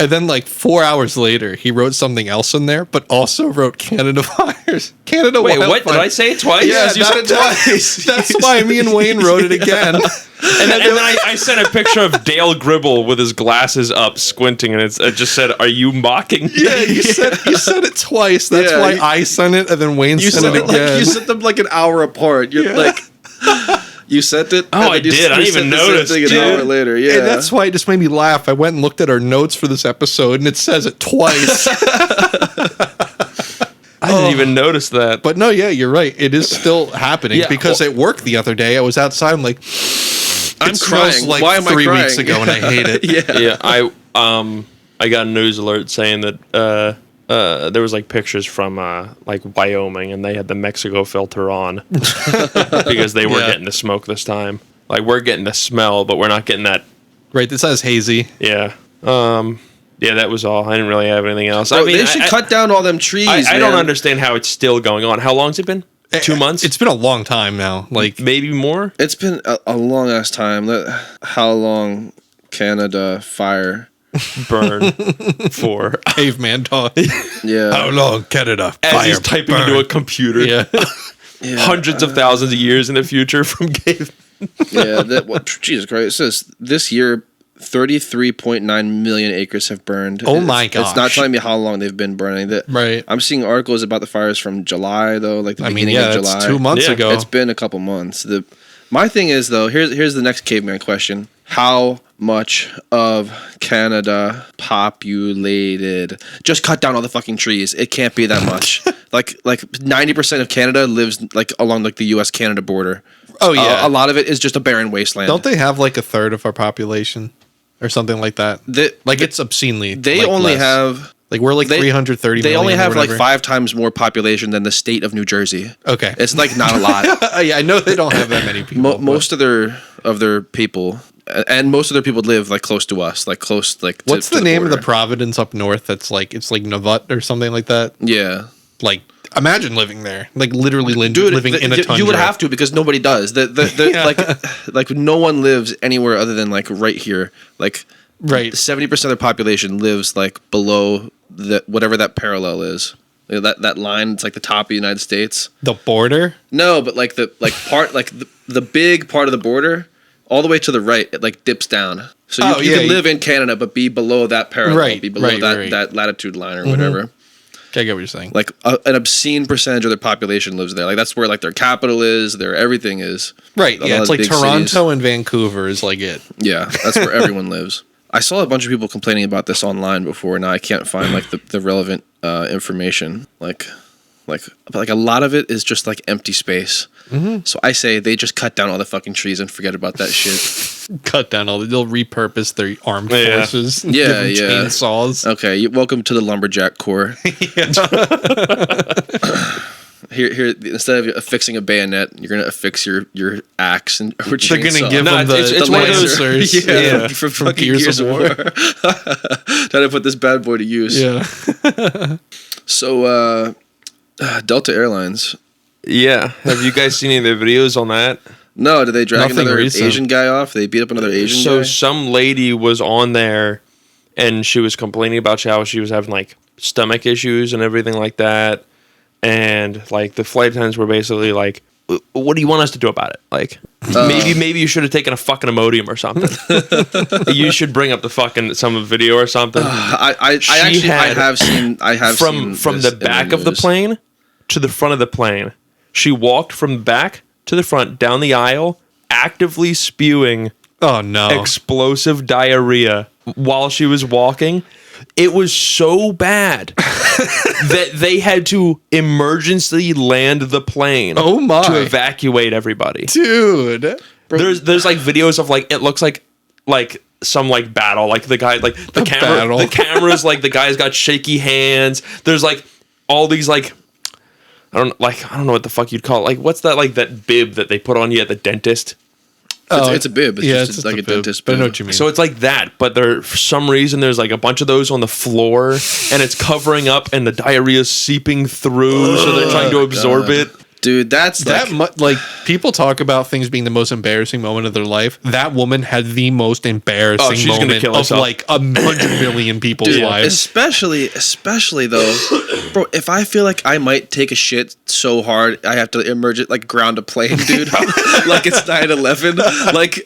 And then like 4 hours later, he wrote something else in there, but also wrote Canada fires. Canada Wait, wildfire. what? Did I say it twice? Yes, you said it twice. That's why me and Wayne wrote it again. And then I sent a picture of Dale Gribble with his glasses up, squinting, and it just said, "Are you mocking me?" Yeah, you said it twice. That's why I sent it, and then Wayne sent it again. You sent them like an hour apart. You're like... You sent it? Oh, I did. I didn't even notice. An hour later, yeah. And that's why it just made me laugh. I went and looked at our notes for this episode, and it says it twice. I didn't even notice that. But no, yeah, you're right. It is still happening because at work the other day, I was outside. I'm like, I'm crying. Like why am I 3 crying? weeks ago, and I hate it. Yeah. I got a news alert saying that there was like pictures from like Wyoming, and they had the Mexico filter on because they were getting the smoke this time. Like we're getting the smell, but we're not getting that. Right, this says hazy. Yeah. Yeah, that was all. I didn't really have anything else. Bro, I mean, they should cut down all them trees. I don't understand how it's still going on. How long's it been? 2 months? It's been a long time now. Like maybe more. It's been a long ass time. How long Canada fire burn for caveman talk. Yeah. How long Canada as fire he's typing burn. into a computer. Yeah. Hundreds of thousands of years in the future from cave. Yeah. Jesus Christ. It says this year 33.9 million acres have burned. Oh my gosh. It's not telling me how long they've been burning. Right. I'm seeing articles about the fires from July though, like the beginning of July. That's 2 months ago. It's been a couple months. My thing is though, here's the next caveman question. How much of Canada populated? Just cut down all the fucking trees. It can't be that much. like 90% of Canada lives like along like the US-Canada border. Oh yeah. A lot of it is just a barren wasteland. Don't they have like a third of our population or something like that? It's obscenely. They like, only less. have like we're like 330 They million only or have like whatever. 5 times more population than the state of New Jersey. Okay. It's like not a lot. Yeah, I know they don't have that many people. Most of their people, and most of their people live like close to us, like close like. What's the to name of the border. province up north? That's like it's like Navut or something like that. Yeah. Like imagine living there, like literally Dude, living in a tundra. you would have to because nobody does. Like no one lives anywhere other than like right here. Like right. 70% of the population lives like below whatever that parallel is. You know, that line. It's like the top of the United States. The border. No, but like the big part of the border, all the way to the right, it like dips down. So you can live in Canada, but be below that parallel, Right, be below right. that latitude line or whatever. I get what you're saying. Like an obscene percentage of their population lives there. Like that's where like their capital is, their everything is. Right. A lot Yeah. of It's like big Toronto cities. and Vancouver is like it. Yeah, that's where everyone lives. I saw a bunch of people complaining about this online before, and now I can't find like the relevant information. Like a lot of it is just like empty space. Mm-hmm. So I say they just cut down all the fucking trees and forget about that shit. Cut down they'll repurpose their armed forces. And Yeah, give them chainsaws. Okay, welcome to the lumberjack corps. Here, instead of affixing a bayonet, you're gonna affix your axe and or They're gonna chainsaw. give them it's one of those- lancers. yeah, from fucking Gears of War. Trying to put this bad boy to use. Yeah. So, Delta Airlines. Yeah. Have you guys seen any of the videos on that? No, did they drag Nothing another recent. Asian guy off? They beat up another Asian So guy? some lady was on there and she was complaining about how she was having like stomach issues and everything like that. And like the flight attendants were basically like, what do you want us to do about it? Like maybe you should have taken a fucking Imodium or something. You should bring up the fucking some video or something. I have seen from this the back in the of the news. plane to the front of the plane. She walked from the back to the front down the aisle, actively spewing Oh no. explosive diarrhea while she was walking. It was so bad that they had to emergency land the plane. Oh my. To evacuate everybody. Dude. There's like videos of like it looks like some like battle, like the guy like the camera's like the guy's got shaky hands. There's like all these like I don't know what the fuck you'd call it. Like what's that like that bib that they put on you at the dentist? It's a bib. It's yeah, just it's like a bib. dentist But I bib. know what you mean. So it's like that, but for some reason there's like a bunch of those on the floor and it's covering up and the diarrhea is seeping through, so they're trying to absorb it. Dude, that's like people talk about things being the most embarrassing moment of their life. That woman had the most embarrassing she's gonna moment kill of herself. like 100 million people's dude, lives. especially though, bro. If I feel like I might take a shit so hard, I have to emerge it like ground a plane, dude. Like it's 9/11. Like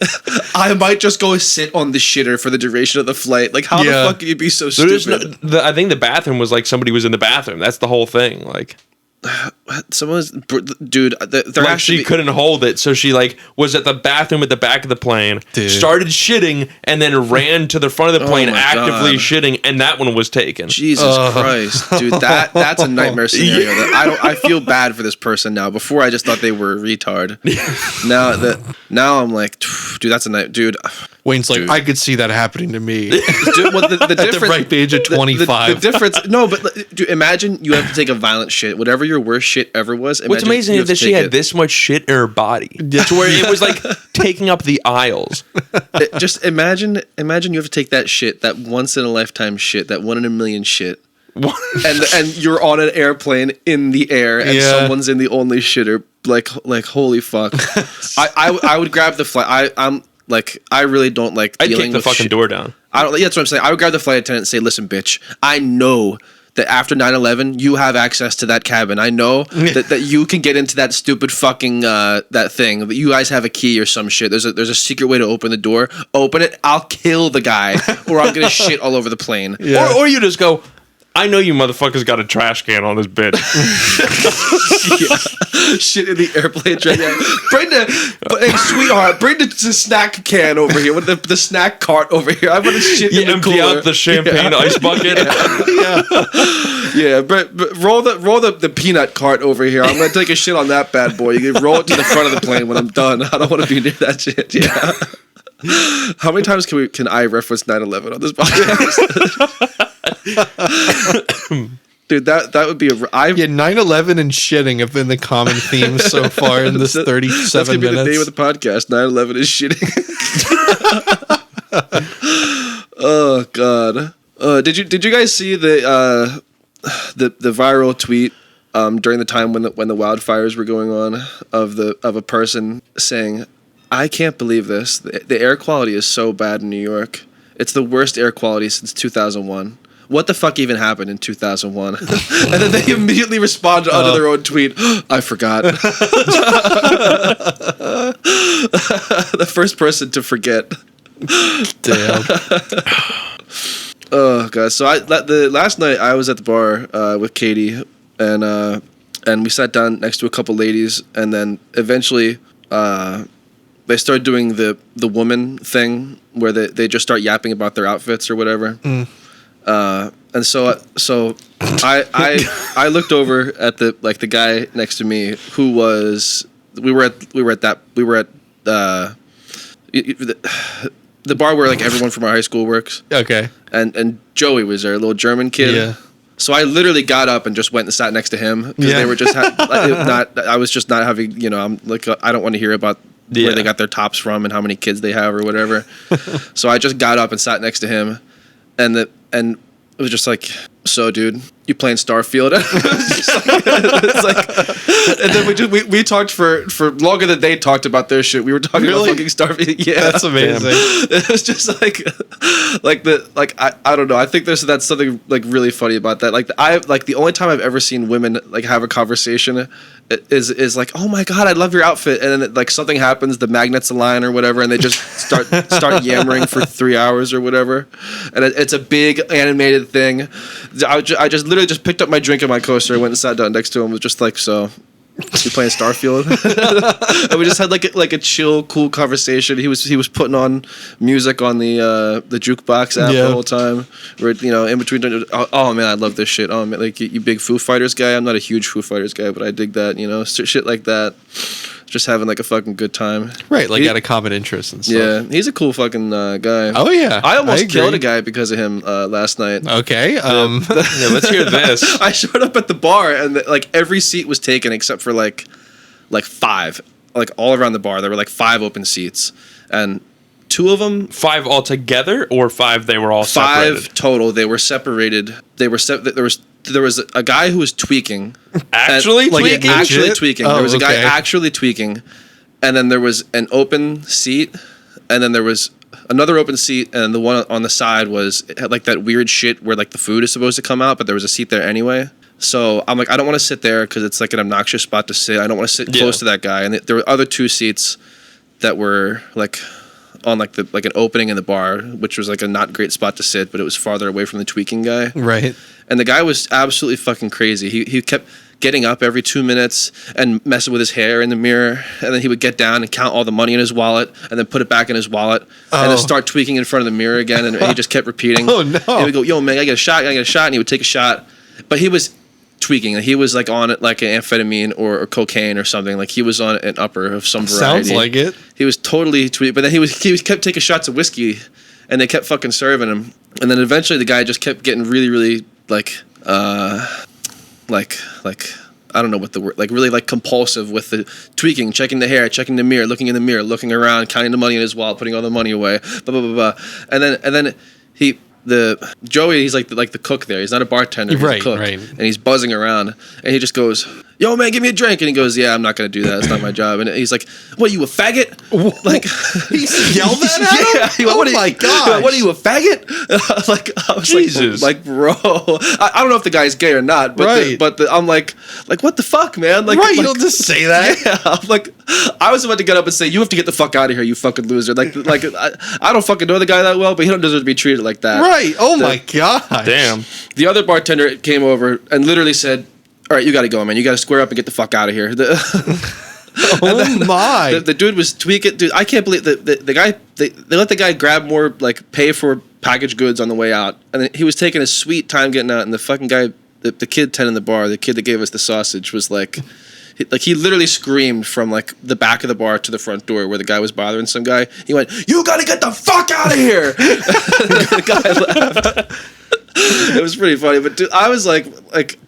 I might just go sit on the shitter for the duration of the flight. Like how the fuck can you be so stupid? I think the bathroom was like somebody was in the bathroom. That's the whole thing. Like Someone's dude. There like has to she be, couldn't hold it, so she like was at the bathroom at the back of the plane, Dude. started shitting, and then ran to the front of the plane my actively God. shitting, and that one was taken. Jesus Christ, dude, that's a nightmare scenario. That I feel bad for this person now. Before I just thought they were a retard. Now I'm like, dude, that's a night, dude. Wayne's like, Dude. I could see that happening to me. Dude, well, the At the difference, ripe age of 25. The difference, no, but dude, imagine you have to take a violent shit, whatever your worst shit ever was. What's amazing is that she had this much shit in her body, to where it was like taking up the aisles. Just imagine you have to take that shit, that once in a lifetime shit, that 1 in a million shit. and you're on an airplane in the air, and Yeah. someone's in the only shitter. Like holy fuck. I would grab the flight. I'm like, I really don't like I'd dealing kick the with fucking door down. I don't. Yeah, that's what I'm saying. I would grab the flight attendant and say, "Listen, bitch, I know that after 9/11, you have access to that cabin. I know that you can get into that stupid fucking that thing. That you guys have a key or some shit. There's a secret way to open the door. Open it. I'll kill the guy, or I'm gonna shit all over the plane. Yeah. Or you just go, I know you motherfuckers got a trash can on this bitch. Shit in the airplane right now. Bring hey, sweetheart, bring the snack can over here with the snack cart over here. I want to shit in the empty cooler. out the champagne ice bucket. Yeah, but roll the peanut cart over here. I'm gonna take a shit on that bad boy. You can roll it to the front of the plane when I'm done. I don't want to be near that shit. Yeah. How many times can I reference 9/11 on this podcast? Dude, that would be a. 9/11 and shitting have been the common themes so far in this 37 that's gonna be minutes. the name of the podcast. 9/11 is shitting. Oh god. Did you guys see the viral tweet during the time when the wildfires were going on of a person saying, "I can't believe this. The air quality is so bad in New York. It's the worst air quality since 2001. What the fuck even happened in 2001?" And then they immediately responded under their own tweet, "I forgot." The first person to forget. Damn. Oh god! So last night I was at the bar with Katie, and we sat down next to a couple ladies, and then eventually they started doing the woman thing where they just start yapping about their outfits or whatever. And so I looked over at the guy next to me who was we were at the bar where like everyone from our high school works. Okay. And Joey was there, a little German kid. Yeah. So I literally got up and just went and sat next to him because Yeah. they were just I was just not having, I'm like, I don't want to hear about where they got their tops from and how many kids they have or whatever. So I just got up and sat next to him, and it was just like, "So, dude, you playing Starfield?" It's like, and then we talked for longer than they talked about their shit. We were talking about fucking Starfield. Yeah, That's amazing. It was just I don't know. I think that's something like really funny about that. Like the only time I've ever seen women like have a conversation is like, "Oh my god, I love your outfit," and then like something happens, the magnets align or whatever, and they just start yammering for 3 hours or whatever, and it's a big animated thing. I just literally just picked up my drink and my coaster, went and sat down next to him, was just like, "So, you playing Starfield?" And we just had like a chill, cool conversation. He was putting on music on the jukebox app the whole time. Where in between. Oh man, I love this shit. Oh man, like you big Foo Fighters guy. I'm not a huge Foo Fighters guy, but I dig that. Shit like that. Just having like a fucking good time. Right, like got a common interest and stuff. Yeah, he's a cool fucking guy. Oh yeah, I almost killed a guy because of him last night. Okay. Let's hear this. I showed up at the bar and like every seat was taken except for like 5, like all around the bar. There were like 5 open seats, and 2 of them, 5 altogether, or 5 they were all 5 separated? total. They were separated. There was a guy who was tweaking. Actually tweaking? Actually tweaking. Oh, There was a guy okay. actually tweaking, and then there was an open seat, and then there was another open seat, and the one on the side it had like that weird shit where like the food is supposed to come out, but there was a seat there anyway. So I'm like, I don't want to sit there because it's like an obnoxious spot to sit. I don't want to sit close to that guy. And there were other 2 seats that were like on like an opening in the bar, which was like a not great spot to sit, but it was farther away from the tweaking guy. Right. And the guy was absolutely fucking crazy. He kept getting up every 2 minutes and messing with his hair in the mirror, and then he would get down and count all the money in his wallet and then put it back in his wallet and then start tweaking in front of the mirror again, and he just kept repeating. Oh no. He would go, "Yo man, I get a shot, and he would take a shot. But he was tweaking. He was like on it like an amphetamine or cocaine or something. Like he was on an upper of some variety. Sounds like it. He was totally tweaking, but then he kept taking shots of whiskey, and they kept fucking serving him. And then eventually the guy just kept getting really, really like I don't know what the word, like really like compulsive with the tweaking, checking the hair, checking the mirror, looking in the mirror, looking around, counting the money in his wallet, putting all the money away, blah blah blah blah. And then the Joey, he's like the cook there. He's not a bartender. He's a cook. Right. And he's buzzing around, and he just goes, "Yo, man, give me a drink." And he goes, "Yeah, I'm not gonna do that. It's not my job." And he's like, "What, you a faggot?" Like He yelled that at him? Yeah. He went, Oh my gosh. What are you, a faggot? I was Jesus. like, bro, I don't know if the guy's gay or not, but Right. I'm like, what the fuck, man? Like, Right, you like, don't just say that. Yeah, I'm like, I was about to get up and say, you have to get the fuck out of here, you fucking loser. Like I don't fucking know the guy that well, but he don't deserve to be treated like that. Right. Oh my gosh. Damn. The other bartender came over and literally said, "All right, you got to go, man. You got to square up and get the fuck out of here." My. The dude was tweaking. Dude, I can't believe the guy. They let the guy grab more, like pay for packaged goods on the way out, and then he was taking a sweet time getting out. And the fucking guy, the kid tending the bar, the kid that gave us the sausage, was like. He literally screamed from like the back of the bar to the front door where the guy was bothering some guy. He went, "You gotta get the fuck out of here!" The guy left. It was pretty funny, but dude, I was like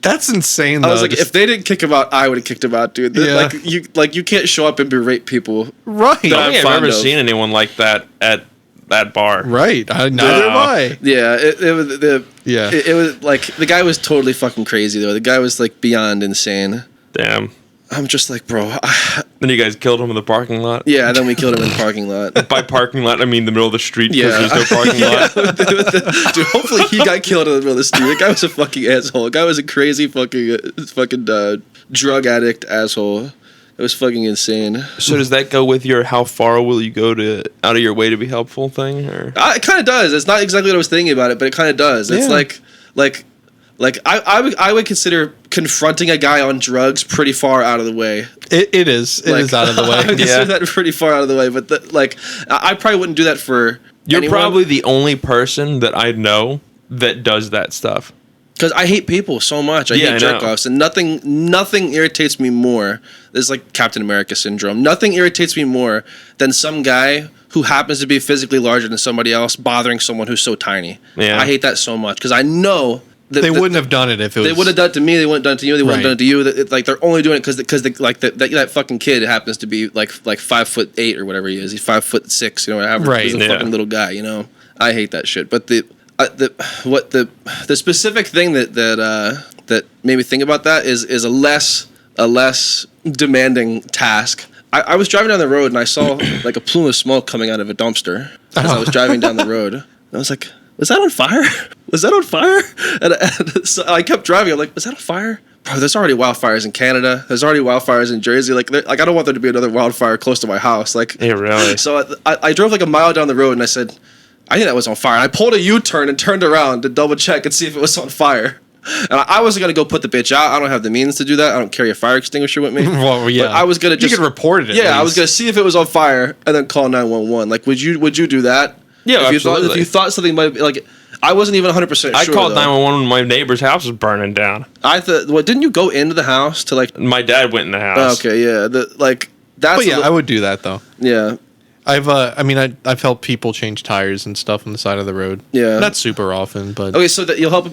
That's insane. Though. I was like, if they didn't kick him out, I would have kicked him out, dude. Yeah. You can't show up and berate people. right. I don't think I've fond ever of. seen anyone like that at that bar. Right. Neither am I. Yeah, Yeah. It was like the guy was totally fucking crazy though. The guy was like beyond insane. Damn. I'm just like, bro. Then you guys killed him in the parking lot. Yeah, then we killed him in the parking lot. By parking lot, I mean the middle of the street because Yeah. there's no parking lot. Dude, hopefully he got killed in the middle of the street. The guy was a fucking asshole. The guy was a crazy fucking drug addict asshole. It was fucking insane. So does that go with your how far will you go to out of your way to be helpful thing? Or It kind of does. It's not exactly what I was thinking about it, but it kind of does. It's Yeah. like I would consider confronting a guy on drugs pretty far out of the way. It is. It is out of the I way. would consider that pretty far out of the way. But I probably wouldn't do that for you're anyone, probably the only person that I know that does that stuff. because I hate people so much. I Yeah, I hate know. jerk offs, and nothing irritates me more. This is like Captain America syndrome. Nothing irritates me more than some guy who happens to be physically larger than somebody else bothering someone who's so tiny. Yeah. I hate that so much because I know. They wouldn't have done it if it was. They would have done it to me. They wouldn't have done it to you. They wouldn't have Right. done it to you. Like they're only doing it because that fucking kid happens to be like 5'8" or whatever he is. He's 5'6", whatever. Right, He's a yeah. fucking little guy. I hate that shit. But the specific thing that made me think about that is a less demanding task. I was driving down the road and I saw like a plume of smoke coming out of a dumpster as I was driving down the road. And I was like, was that on fire? Was that on fire? And so I kept driving. I'm like, was that on fire? Bro, there's already wildfires in Canada. There's already wildfires in Jersey. Like I don't want there to be another wildfire close to my house. Like, Yeah, really. so I drove like a mile down the road and I said, I think that was on fire. And I pulled a U-turn and turned around to double check and see if it was on fire. And I wasn't gonna go put the bitch out. I don't have the means to do that. I don't carry a fire extinguisher with me. Well, yeah. But I was gonna just You could report it. At I was least. gonna see if it was on fire and then call 911. Like, would you do that? Yeah, if absolutely. you thought something might be like, I wasn't even 100% sure. I called though. 911 when my neighbor's house was burning down. I thought, well, didn't you go into the house to like? My dad went in the Oh, house. okay, yeah, that's. But yeah, I would do that though. Yeah, I've helped people change tires and stuff on the side of the road. Yeah. Not super often, but okay, so that you'll help.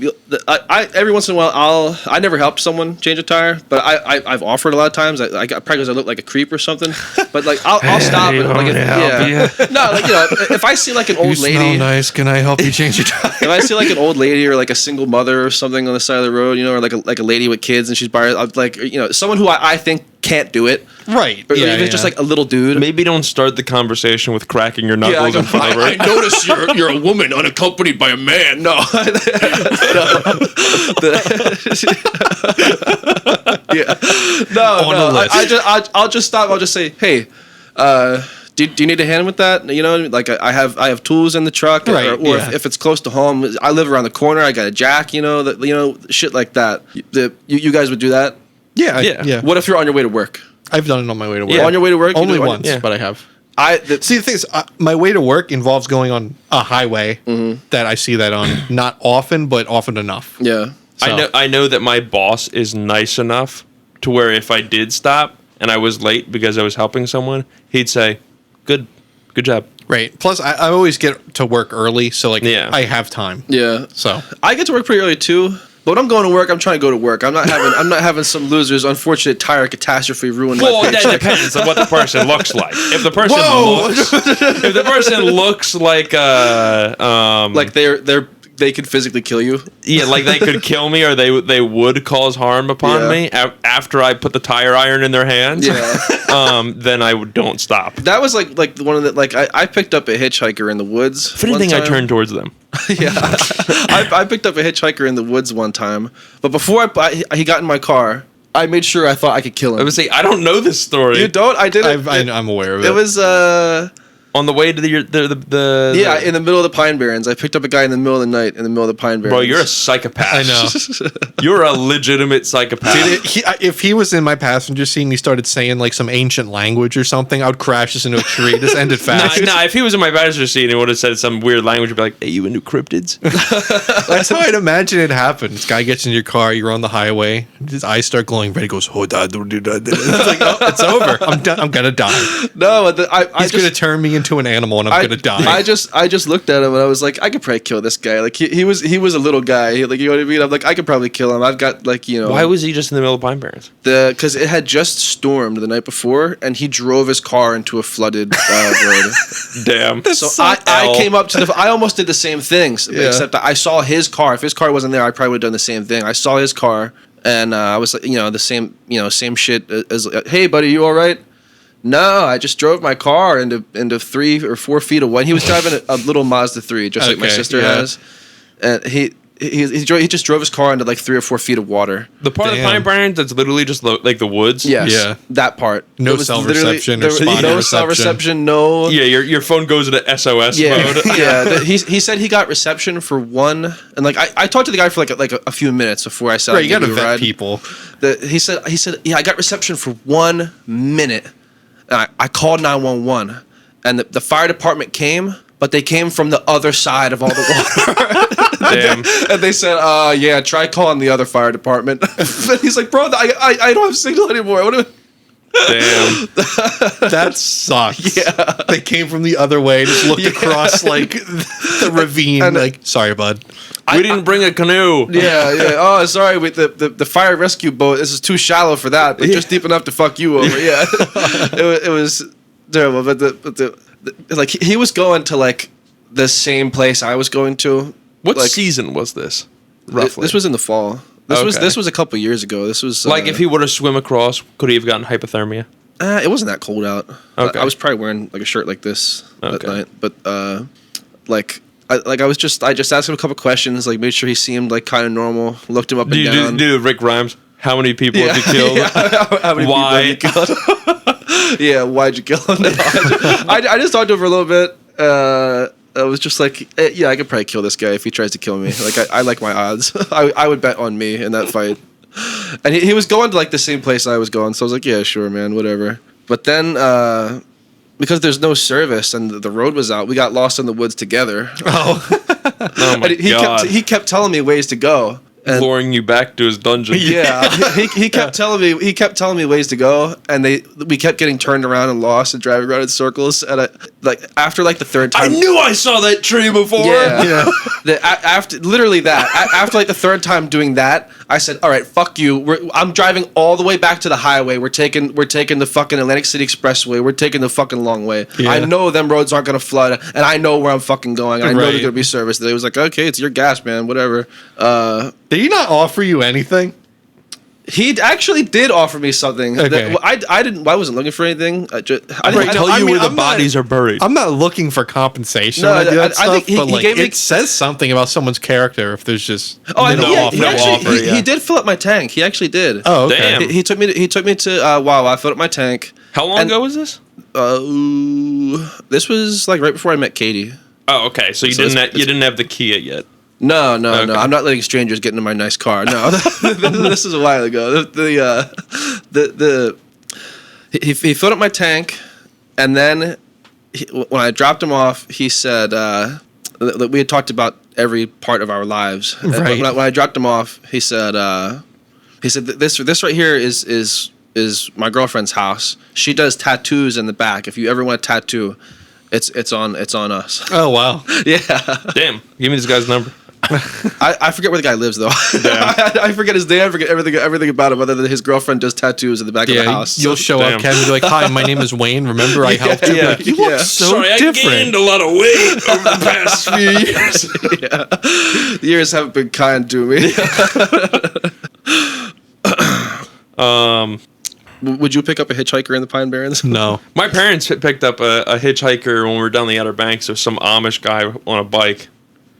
I every once in a while I never helped someone change a tire, but I've offered a lot of times. I got probably because I look like a creep or something. But like I'll stop and like no, like if I see like an old lady. smell nice. Can I help you change your tire? If I see like an old lady or like a single mother or something on the side of the road, or like a lady with kids and she's by like someone who I think can't do it, Right. or even just like a little dude. Maybe don't start the conversation with cracking your Yeah, knuckles in front of her. I notice you're a woman unaccompanied by a man. No. Yeah. No. I'll just stop. I'll just say, hey, do you need a hand with that? Like I have tools in the truck, Right, or yeah. if it's close to home, I live around the corner. I got a jack. Shit like that. You guys would do that. Yeah. Yeah. Yeah. What if you're on your way to work? I've done it on my way to work. Yeah. On your way to work? You Only do it? once, Yeah. but I have. See, See, the thing is, my way to work involves going on a highway that I see that on. Not often, but often enough. yeah. So- I know that my boss is nice enough to where if I did stop and I was late because I was helping someone, he'd say, "Good job." Right. Plus, I always get to work early, so like Yeah. I have time. Yeah. So I get to work pretty early too. But when I'm going to work, I'm trying to go to work. I'm not having some loser's unfortunate tire catastrophe ruin my Well, that paycheck. depends on what the person looks like. If the person Whoa! looks like Like they're they could physically kill you. Yeah, like they could kill me, or they would cause harm upon me after I put the tire iron in their hands. Yeah. Then I don't stop. That was like one of the I picked up a hitchhiker in the woods. If anything, I turned towards them. Yeah, I picked up a hitchhiker in the woods one time, but before he got in my car, I made sure I thought I could kill him. I would say I don't know this story. You don't? I did it. I'm aware of it. It was On the way to the in the middle of the Pine Barrens. I picked up a guy in the middle of the night in the middle of the Pine Barrens. Bro, you're a psychopath. I know. You're a legitimate psychopath. Dude, if he was in my passenger seat and he started saying like some ancient language or something, I would crash this into a tree. Just end it fast. Nah, if he was in my passenger seat and he would have said some weird language, I'd be like, hey, you into cryptids? That's how I'd imagine it happened. This guy gets in your car, you're on the highway, his eyes start glowing red. He goes, oh, da, do, do, da, da. It's like, oh, it's over. I'm done. I'm gonna die. No, He's gonna turn me into an animal and I'm gonna die. I just looked at him and I was like, I could probably kill this guy. Like he was a little guy. Like, you know what I mean? I'm like, I could probably kill him. I've got like, you know. Why was he just in the middle of Pine Barrens? Because it had just stormed the night before and he drove his car into a flooded road. Damn. So I came up to I almost did the same things, except I saw his car. If his car wasn't there, I probably would have done the same thing. I saw his car and I was like, you know, the same shit as, hey buddy, you all right? No, I just drove my car into 3 or 4 feet of water. He was driving a little Mazda 3, just like my sister has, and he just drove his car into like 3 or 4 feet of water. The part of Pine Barrens that's literally just like the woods. Yes, yeah, that part. No cell reception. There was no cell reception. No. Yeah, your phone goes into SOS mode. Yeah, he said he got reception for one, and like I talked to the guy for like a few minutes before I said, right, you got to vet people. He said yeah, I got reception for 1 minute. And I called 911, and the fire department came, but they came from the other side of all the water. Damn. And they said, yeah, try calling the other fire department. And he's like, bro, I don't have signal anymore. What do Damn. That sucks. Yeah. They came from the other way, just looked across like the ravine, and, like, sorry, bud. We didn't bring a canoe. Yeah. Oh, sorry, with the fire rescue boat, this is too shallow for that, but just deep enough to fuck you over. Yeah. it was terrible, but the like he was going to like the same place I was going to. What like, season was this? Roughly. This was in the fall. This was a couple years ago. This was like if he would have swim across, could he have gotten hypothermia? It wasn't that cold out. Okay. I was probably wearing like a shirt like this that night, but I just asked him a couple questions, like made sure he seemed like kind of normal, looked him up and down. Dude, Rick Grimes, how many people have you killed? How many Why? people have you killed? Yeah, why'd you kill him? No, I just talked to him for a little bit. I was just like, yeah, I could probably kill this guy if he tries to kill me. Like, I like my odds. I would bet on me in that fight. And he was going to like the same place I was going, so I was like, yeah, sure, man, whatever. But then, because there's no service and the road was out, we got lost in the woods together. Oh my God. He kept telling me ways to go. Luring you back to his dungeon. Yeah, he kept telling me ways to go, and we kept getting turned around and lost and driving around in circles. And after the third time, I knew I saw that tree before. Yeah. After the third time doing that, I said, "All right, fuck you. I'm driving all the way back to the highway. We're taking the fucking Atlantic City Expressway. We're taking the fucking long way. Yeah. I know them roads aren't gonna flood, and I know where I'm fucking going. I know there's gonna be service." They was like, "Okay, it's your gas, man. Whatever." Did he not offer you anything? He actually did offer me something. Okay. I wasn't looking for anything. I didn't tell you where the bodies are buried. I'm not looking for compensation. No, when I do that I stuff, think but he like, gave me- it says something about someone's character if there's just He did fill up my tank. He actually did. Oh, okay. Damn. He took me to wow. I filled up my tank. How long ago was this? This was like right before I met Katie. Oh, okay. So you didn't have the Kia yet. No. I'm not letting strangers get into my nice car. No, this is a while ago. He filled up my tank, and then when I dropped him off, he said we had talked about every part of our lives. Right. When I dropped him off, he said this right here is my girlfriend's house. She does tattoos in the back. If you ever want a tattoo, it's on us. Oh wow. Yeah. Damn. Give me this guy's number. I forget where the guy lives though. I forget his name. I forget everything about him other than his girlfriend does tattoos in the back of the house. You'll show up, Kevin, and be like, "Hi, my name is Wayne. Remember, I helped you." Like, you look so different. I gained a lot of weight over the past few years. The years haven't been kind to me. Would you pick up a hitchhiker in the Pine Barrens? No. My parents picked up a hitchhiker when we were down the Outer Banks. There was some Amish guy on a bike,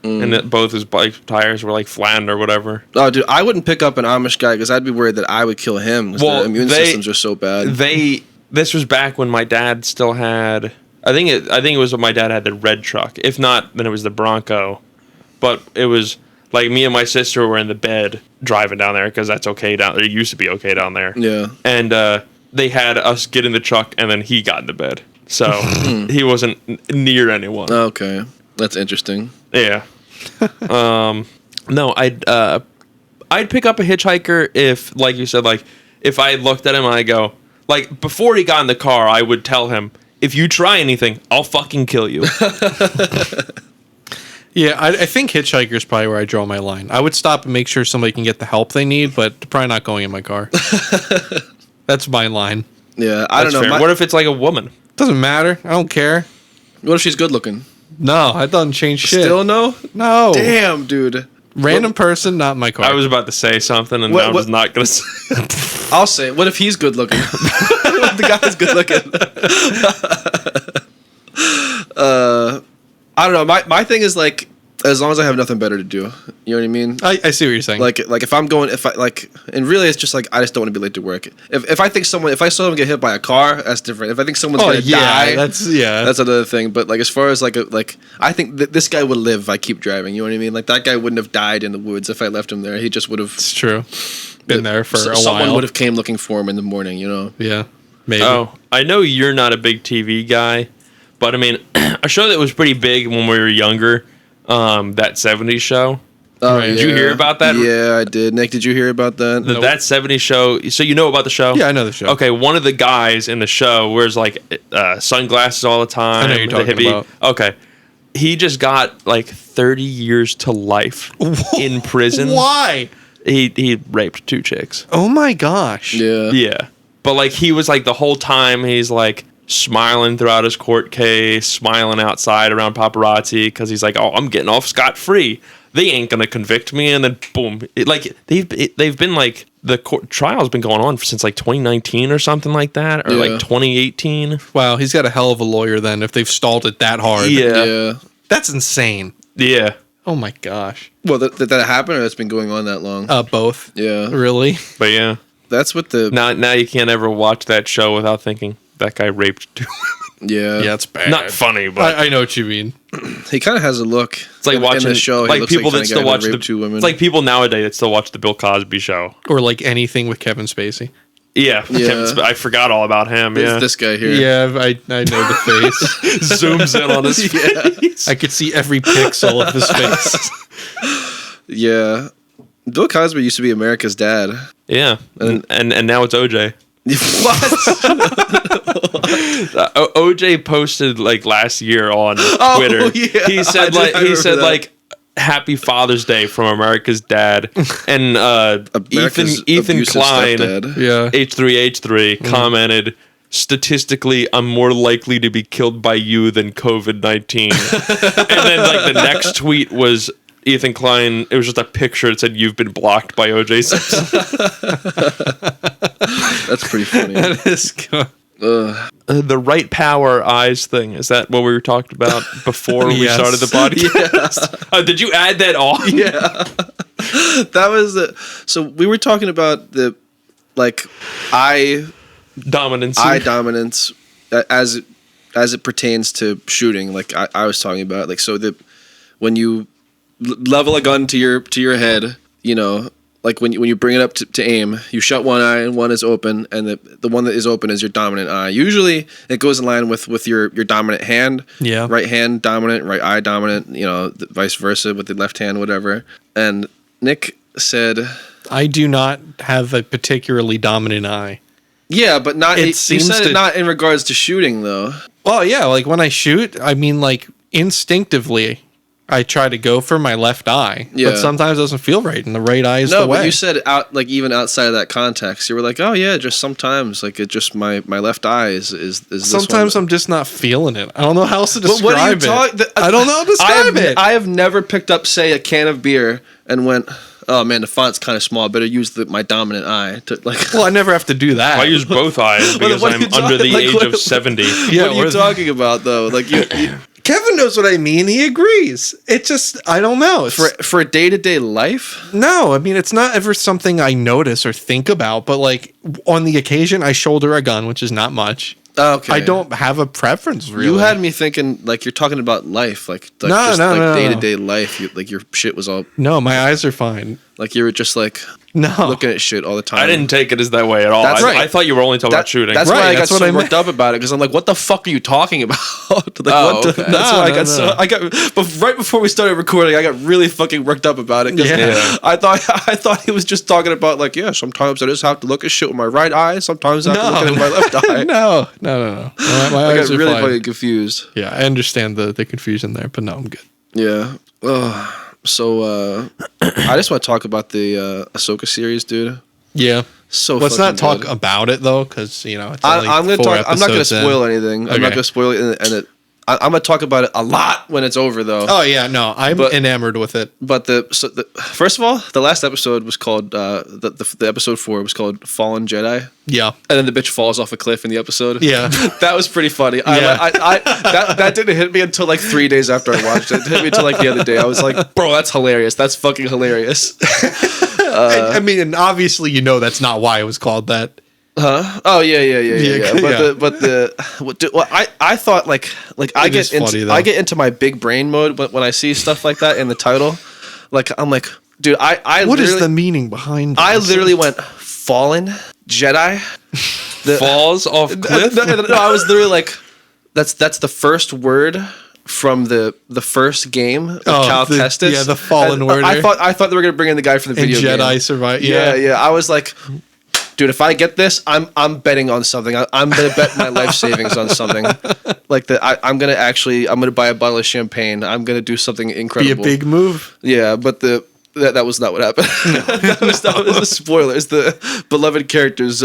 and that both his bike tires were like flattened or whatever. Oh, dude, I wouldn't pick up an Amish guy because I'd be worried that I would kill him because their immune systems are so bad. This was back when my dad still had. I think it was when my dad had the red truck. If not, then it was the Bronco. But it was like me and my sister were in the bed driving down there because that's okay down there. It used to be okay down there. Yeah. And they had us get in the truck, and then he got into bed. So he wasn't near anyone. Okay. That's interesting. Yeah. No, I'd pick up a hitchhiker if, like you said, like if I looked at him and I go, like before he got in the car, I would tell him, if you try anything, I'll fucking kill you. Yeah, I think hitchhiker's probably where I draw my line. I would stop and make sure somebody can get the help they need, but probably not going in my car. That's my line. Yeah, I don't know. What if it's like a woman? Doesn't matter. I don't care. What if she's good looking? No, that doesn't change shit. Still no? No. Damn, dude. Random person, not in my car. I was about to say something, and I was not going to say it. I'll say it. What if he's good looking? What if the guy's good looking? I don't know. My thing is like, as long as I have nothing better to do, you know what I mean? I see what you're saying. Like if I'm going, and really it's just like I just don't want to be late to work. If I saw someone get hit by a car, that's different. If I think someone's gonna die, that's another thing. But like as far as like I think that this guy would live if I keep driving. You know what I mean? Like that guy wouldn't have died in the woods if I left him there. He just would have. It's true. Been there for a while. Someone would have came looking for him in the morning. You know? Yeah. Maybe. Oh, I know you're not a big TV guy, but I mean, a show that was pretty big when we were younger. That 70s show. Oh, Did you hear about that? Yeah, I did. Nick, did you hear about that? That 70s show. So you know about the show? Yeah, I know the show. Okay, one of the guys in the show wears like sunglasses all the time. I know you're talking about. Okay. He just got like 30 years to life in prison. Why? He raped 2 chicks. Oh my gosh. Yeah. Yeah. But like he was like the whole time he's like smiling throughout his court case, smiling outside around paparazzi because he's like, "Oh, I'm getting off scot-free. They ain't gonna convict me." And then boom, they've been like the court trial's been going on since like 2019 or something like that, or like 2018. Wow, he's got a hell of a lawyer then if they've stalled it that hard. Yeah. That's insane. Yeah. Oh my gosh. Well, did that happen, or that's been going on that long? Both. Yeah. Really? But yeah, that's what the now you can't ever watch that show without thinking that guy raped 2 women. Yeah. Yeah, it's bad. Not funny, but I know what you mean. He kind of has a look. It's like watching the show. Like people that still watch the 2 women. It's like people nowadays that still watch the Bill Cosby show, Or like anything with Kevin Spacey. Yeah. I forgot all about him. It's Yeah, this guy here. Yeah, I know the face. zooms in on his face. I could see every pixel of his face. Yeah. Bill Cosby used to be America's dad. Yeah, and now it's OJ. What? OJ posted like last year on Twitter. Yeah, he said like Happy Father's Day from America's Dad, and Ethan Klein, H3H3 commented, statistically, I'm more likely to be killed by you than COVID-19. And then like the next tweet was Ethan Klein. It was just a picture that said, "You've been blocked by OJ Simpson." That's pretty funny. That is good. The right power eyes thing, is that what we were talking about before we started the podcast? Yes. Did you add that on? Yeah. That was so we were talking about the like eye dominance as it pertains to shooting. Like I was talking about, like, so when you level a gun to your head, you know, like when you bring it up to aim, you shut one eye and one is open, and the one that is open is your dominant eye. Usually it goes in line with your dominant hand. Yeah. Right hand dominant, right eye dominant, you know, vice versa with the left hand, whatever. And Nick said, I do not have a particularly dominant eye. Yeah, but not. It you seems said to- it not in regards to shooting, though. Well, yeah, like when I shoot, I mean, like instinctively, I try to go for my left eye, Yeah. but sometimes it doesn't feel right, and the right eye is the No, way. but you said even outside of that context, you were like, oh yeah, just sometimes it just my left eye is this Sometimes one. I'm just not feeling it. I don't know how else to But describe what are you it. talking? I don't know how to describe it. I have never picked up, say, a can of beer and went, oh man, the font's kind of small. I better use my dominant eye to like. Well, I never have to do that. I use both eyes because what are you I'm under the talking- like, age of what- 70. Yeah, what are you or- talking about though? Like you Kevin knows what I mean. He agrees. It just, I don't know. It's, for day-to-day life. no, I mean, it's not ever something I notice or think about, but like on the occasion I shoulder a gun, which is not much. Okay, I don't have a preference really. You had me thinking like you're talking about life, like No, just no, like no. day-to-day life. Like your shit was all No, my eyes are fine. like you were just like No. looking at shit all the time. I didn't take it as that way at all. That's right. I thought you were only talking about shooting. That's Right, why I got that's what so I worked up about it because I'm like, what the fuck are you talking about? Like, Oh, okay. That's No, why I no, got so no. I got but right before we started recording, I got really fucking worked up about it. 'Cause Yeah. I thought he was just talking about like, yeah, sometimes I just have to look at shit with my right eye, sometimes I have to look at it with my left eye. No. My I eyes got are really fine. fucking confused. Yeah, I understand the confusion there, but no, I'm good. Yeah. Ugh. So I just want to talk about the Ahsoka series, dude. Yeah. So Let's not fucking talk good. about it though, because it's only I'm gonna 4 talk. I'm not gonna episodes in. spoil anything. I'm not Okay. gonna spoil it, I'm gonna talk about it a lot when it's over, though. Oh yeah, no, I'm But- enamored with it. But first of all, the last episode was called the episode 4 was called Fallen Jedi, Yeah, and then the bitch falls off a cliff in the episode. Yeah. that was pretty funny. Yeah. That didn't hit me until like 3 days after I watched it. It hit me until like the other day. I was like, bro, that's hilarious. That's fucking hilarious. I mean, and obviously, that's not why it was called that. Oh yeah. Yeah. I thought like I It is get funny, into though. I get into my big brain mode when I see stuff like that in the title. Like I'm like, dude, I What is literally- the meaning behind? I this? literally went Fallen Jedi. Falls off cliff. No, I was literally like, that's the first word from the first game of Cal Kestis. yeah, the Fallen And Order. I thought they were gonna bring in the guy from the and video Jedi game. survive. Yeah. I was like, dude, if I get this, I'm betting on something. I'm gonna bet my life savings on something. Like that, I'm gonna buy a bottle of champagne. I'm gonna do something Be a incredible. big move. Yeah, but that was not what happened. that was the spoilers. The beloved characters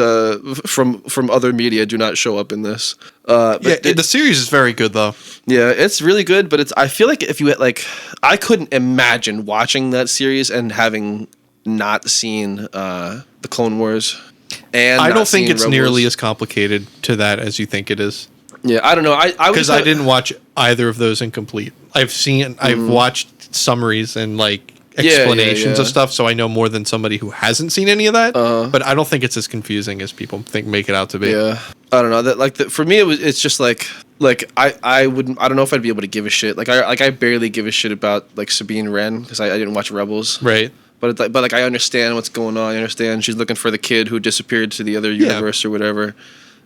from other media do not show up in this. But The series is very good though. yeah, it's really good. But I feel like if you had, like, I couldn't imagine watching that series and having not seen the Clone Wars. And I not don't think seen it's Rebels. nearly as complicated to that as you think it is. Yeah, I don't know. Because I didn't watch either of those incomplete. I've watched summaries and like explanations yeah. of stuff, so I know more than somebody who hasn't seen any of that. But I don't think it's as confusing as people make it out to be. Yeah, I don't know. That for me, it's just like I wouldn't. I don't know if I'd be able to give a shit. I barely give a shit about like Sabine Wren because I didn't watch Rebels. Right. But I understand what's going on. I understand she's looking for the kid who disappeared to the other universe or whatever.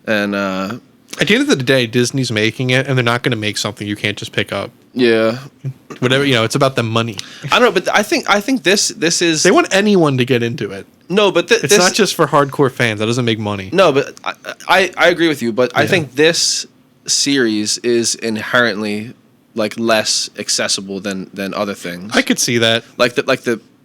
And At the end of the day, Disney's making it, and they're not going to make something you can't just pick up. yeah, Whatever, it's about the money. I don't know. But I think this is They want anyone to get into it. no. But It's not just for hardcore fans. That doesn't make money. no. But I agree with you. But I think this series is inherently like less accessible than other things. I could see that. like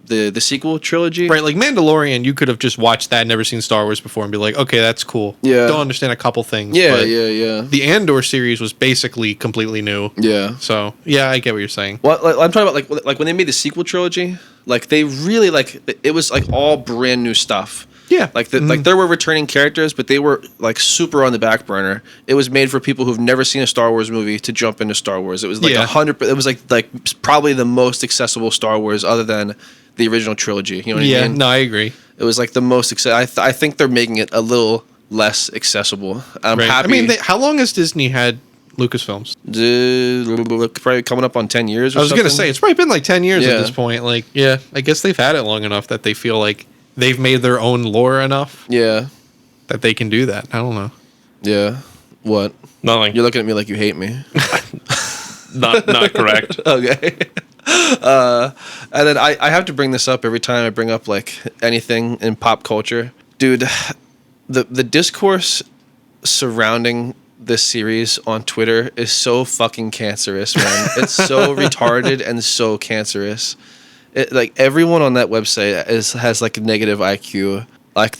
the sequel trilogy. Right, like Mandalorian, you could have just watched that, never seen Star Wars before, and be like, okay, that's cool. Yeah. Don't understand a couple things. Yeah, but yeah. The Andor series was basically completely new. Yeah. So, yeah, I get what you're saying. Well, I'm talking about like when they made the sequel trilogy, like they really it was like all brand new stuff. Yeah. Like like there were returning characters, but they were like super on the back burner. It was made for people who've never seen a Star Wars movie to jump into Star Wars. It was like Yeah. 100. It was like probably the most accessible Star Wars other than the original trilogy. You know what I mean? No, I agree. It was like the most I think they're making it a little less accessible. I'm Right. happy. I mean, how long has Disney had Lucasfilms? Probably coming up on 10 years or I was going to something. say, it's probably been like 10 years Yeah. at this point. Like, yeah, I guess they've had it long enough that they feel like they've made their own lore enough Yeah. that they can do that. I don't know. Yeah. What? Nothing. You're looking at me like you hate me. Not correct. Okay. And then I have to bring this up every time I bring up like anything in pop culture. Dude, the discourse surrounding this series on Twitter is so fucking cancerous, man. It's so retarded and so cancerous. Like everyone on that website has like a negative IQ. Like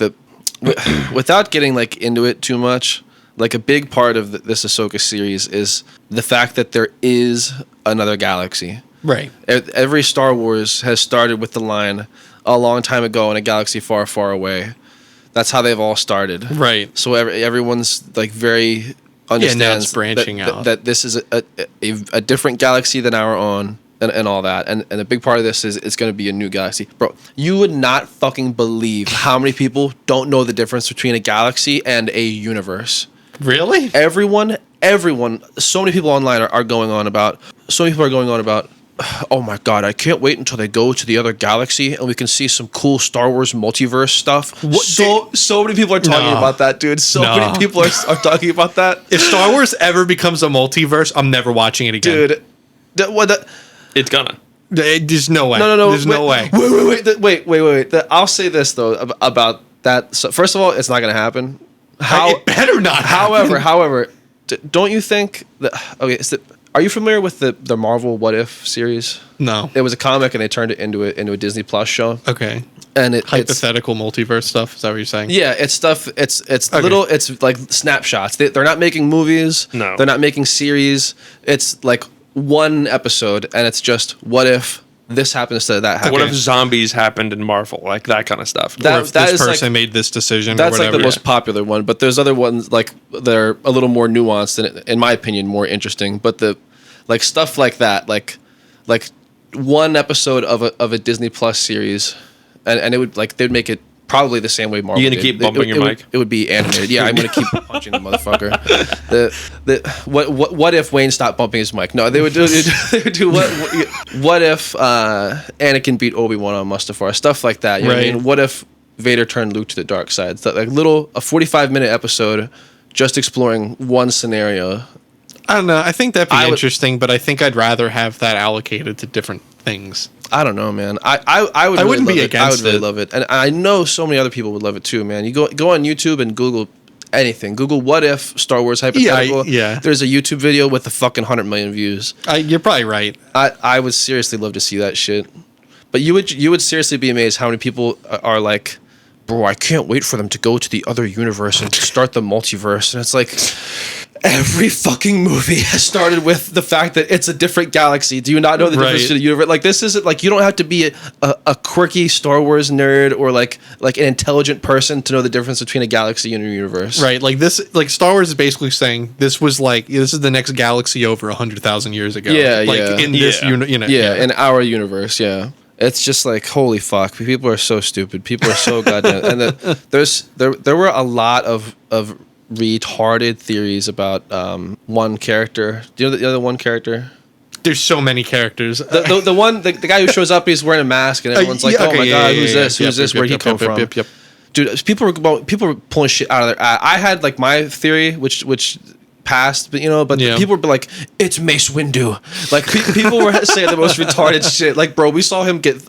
without getting like into it too much, like a big part of this Ahsoka series is the fact that there is another galaxy. Right. Every Star Wars has started with the line a long time ago in a galaxy far, far away. That's how they've all started. Right. So everyone's like very understands now it's branching out. that this is a different galaxy than our own and all that. And a big part of this is it's going to be a new galaxy. Bro, you would not fucking believe how many people don't know the difference between a galaxy and a universe. Really? Everyone, so many people online are going on about, oh my God, I can't wait until they go to the other galaxy and we can see some cool Star Wars multiverse stuff. So many people are talking about that, dude. So many people are talking about that. If Star Wars ever becomes a multiverse, I'm never watching it again. Dude, It's gonna. There's no way. No. There's no way. Wait. I'll say this, though, about that. So, first of all, it's not going to happen. It better not happen. However, don't you think that... Okay, are you familiar with the Marvel What If series? No. It was a comic and they turned it into a Disney Plus show. Okay. And hypothetical multiverse stuff. Is that what you're saying? Yeah, it's stuff. It's Okay. little. It's like snapshots. They're not making movies. No. They're not making series. It's like one episode, and it's just what if this happens to that happen. What if zombies happened in Marvel? Like that kind of stuff. Or if this person made this decision. That's or whatever. like the most popular one. But there's other ones like they're a little more nuanced and, in my opinion, more interesting. But like stuff like that, like one episode of a Disney Plus series, and it would they'd make it probably the same way Marvel. You gonna keep bumping your mic? It would be animated. Yeah, I'm gonna keep punching the motherfucker. What if Wayne stopped bumping his mic? No, they would do what if Anakin beat Obi-Wan on Mustafar? Stuff like that. You know what I mean? What if Vader turned Luke to the dark side? So, like a 45-minute episode just exploring one scenario. I don't know. I think that'd be interesting, but I think I'd rather have that allocated to different things. I don't know, man. I would. I wouldn't really be against it. I would really love it, and I know so many other people would love it too, man. You go on YouTube and Google anything. Google what if Star Wars hypothetical. Yeah. There's a YouTube video with a fucking 100 million views. You're probably right. I would seriously love to see that shit. But you would seriously be amazed how many people are like, bro, I can't wait for them to go to the other universe and start the multiverse. And it's like, every fucking movie has started with the fact that it's a different galaxy. Do you not know the difference between the universe? Like, this isn't like, you don't have to be a quirky Star Wars nerd or like an intelligent person to know the difference between a galaxy and a universe. Right. Like this, like Star Wars is basically saying this is the next galaxy over 100,000 years ago. Yeah, like yeah. in this, in our universe, yeah. It's just like, holy fuck, people are so stupid. People are so goddamn. And there were a lot of retarded theories about one character. Do you know the other one character? There's so many characters. The guy who shows up, he's wearing a mask, and everyone's like, "Oh my god, who's this? Who's this? Where'd he come from?" Yep. Dude, people were pulling shit out of their ass. I had like my theory, which passed, but people were like, "It's Mace Windu." Like people were saying the most retarded shit. Like, bro, we saw him get,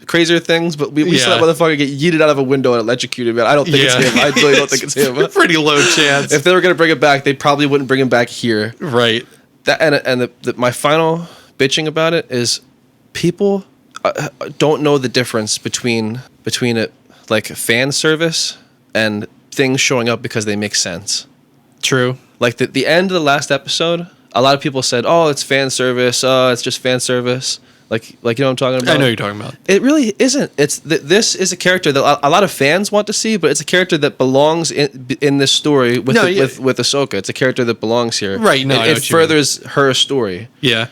crazier things, but we saw that motherfucker get yeeted out of a window and electrocuted. Man, I don't think it's him. I really don't think it's him. Pretty low chance. If they were gonna bring it back, they probably wouldn't bring him back here. Right. That and my final bitching about it is people don't know the difference between it like fan service and things showing up because they make sense. True. Like the end of the last episode, a lot of people said, "Oh, it's fan service. Oh, it's just fan service." Like you know what I'm talking about? I know what you're talking about. It really isn't. This is a character that a lot of fans want to see, but it's a character that belongs in this story with Ahsoka. It's a character that belongs here. Right. No, it furthers her story. Yeah.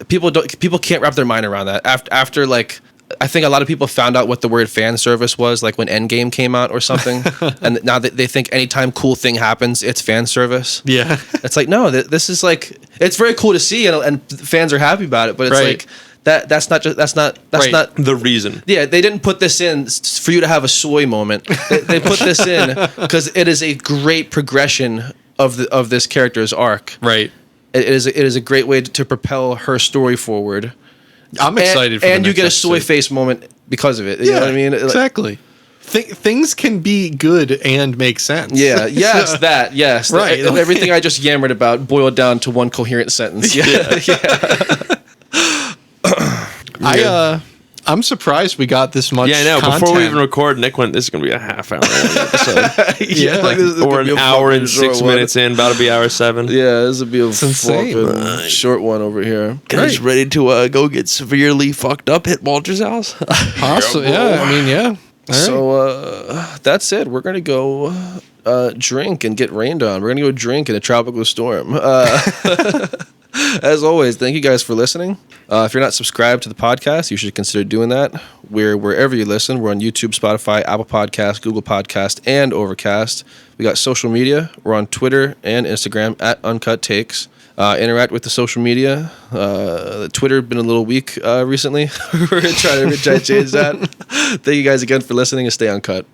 People can't wrap their mind around that. After like, I think a lot of people found out what the word fan service was, like when Endgame came out or something, and now they think anytime cool thing happens, it's fan service. Yeah. It's like, no, this is like, it's very cool to see, and fans are happy about it, but it's like that's not the reason. Yeah, they didn't put this in for you to have a soy moment. They put this in because it is a great progression of this character's arc. Right. It is a great way to propel her story forward. I'm excited for and the you get a next soy episode. face moment because of it. You know what I mean? Exactly. things can be good and make sense. Yeah, yes, that, yes. Right. Everything I just yammered about boiled down to one coherent sentence. I'm surprised we got this much. Yeah, I know. content. Before we even record, Nick went, this is going to be a half hour episode. Yeah. like this is Or gonna be an a hour fucking and short 6 one. minutes in, about to be hour 7. Yeah, this would be a insane. fucking short one over here. Guys ready to go get severely fucked up, hit Walter's house? Possibly, yeah. I mean, yeah. All right. So that's it. We're gonna go drink and get rained on. We're gonna go drink in a tropical storm. As always, thank you guys for listening. If you're not subscribed to the podcast, you should consider doing that. We're wherever you listen. We're on YouTube, Spotify, Apple Podcasts, Google Podcasts, and Overcast. We got social media. We're on Twitter and Instagram at Uncut Takes. Interact with the social media. Twitter been a little weak recently. We're trying to change that. Thank you guys again for listening and stay uncut.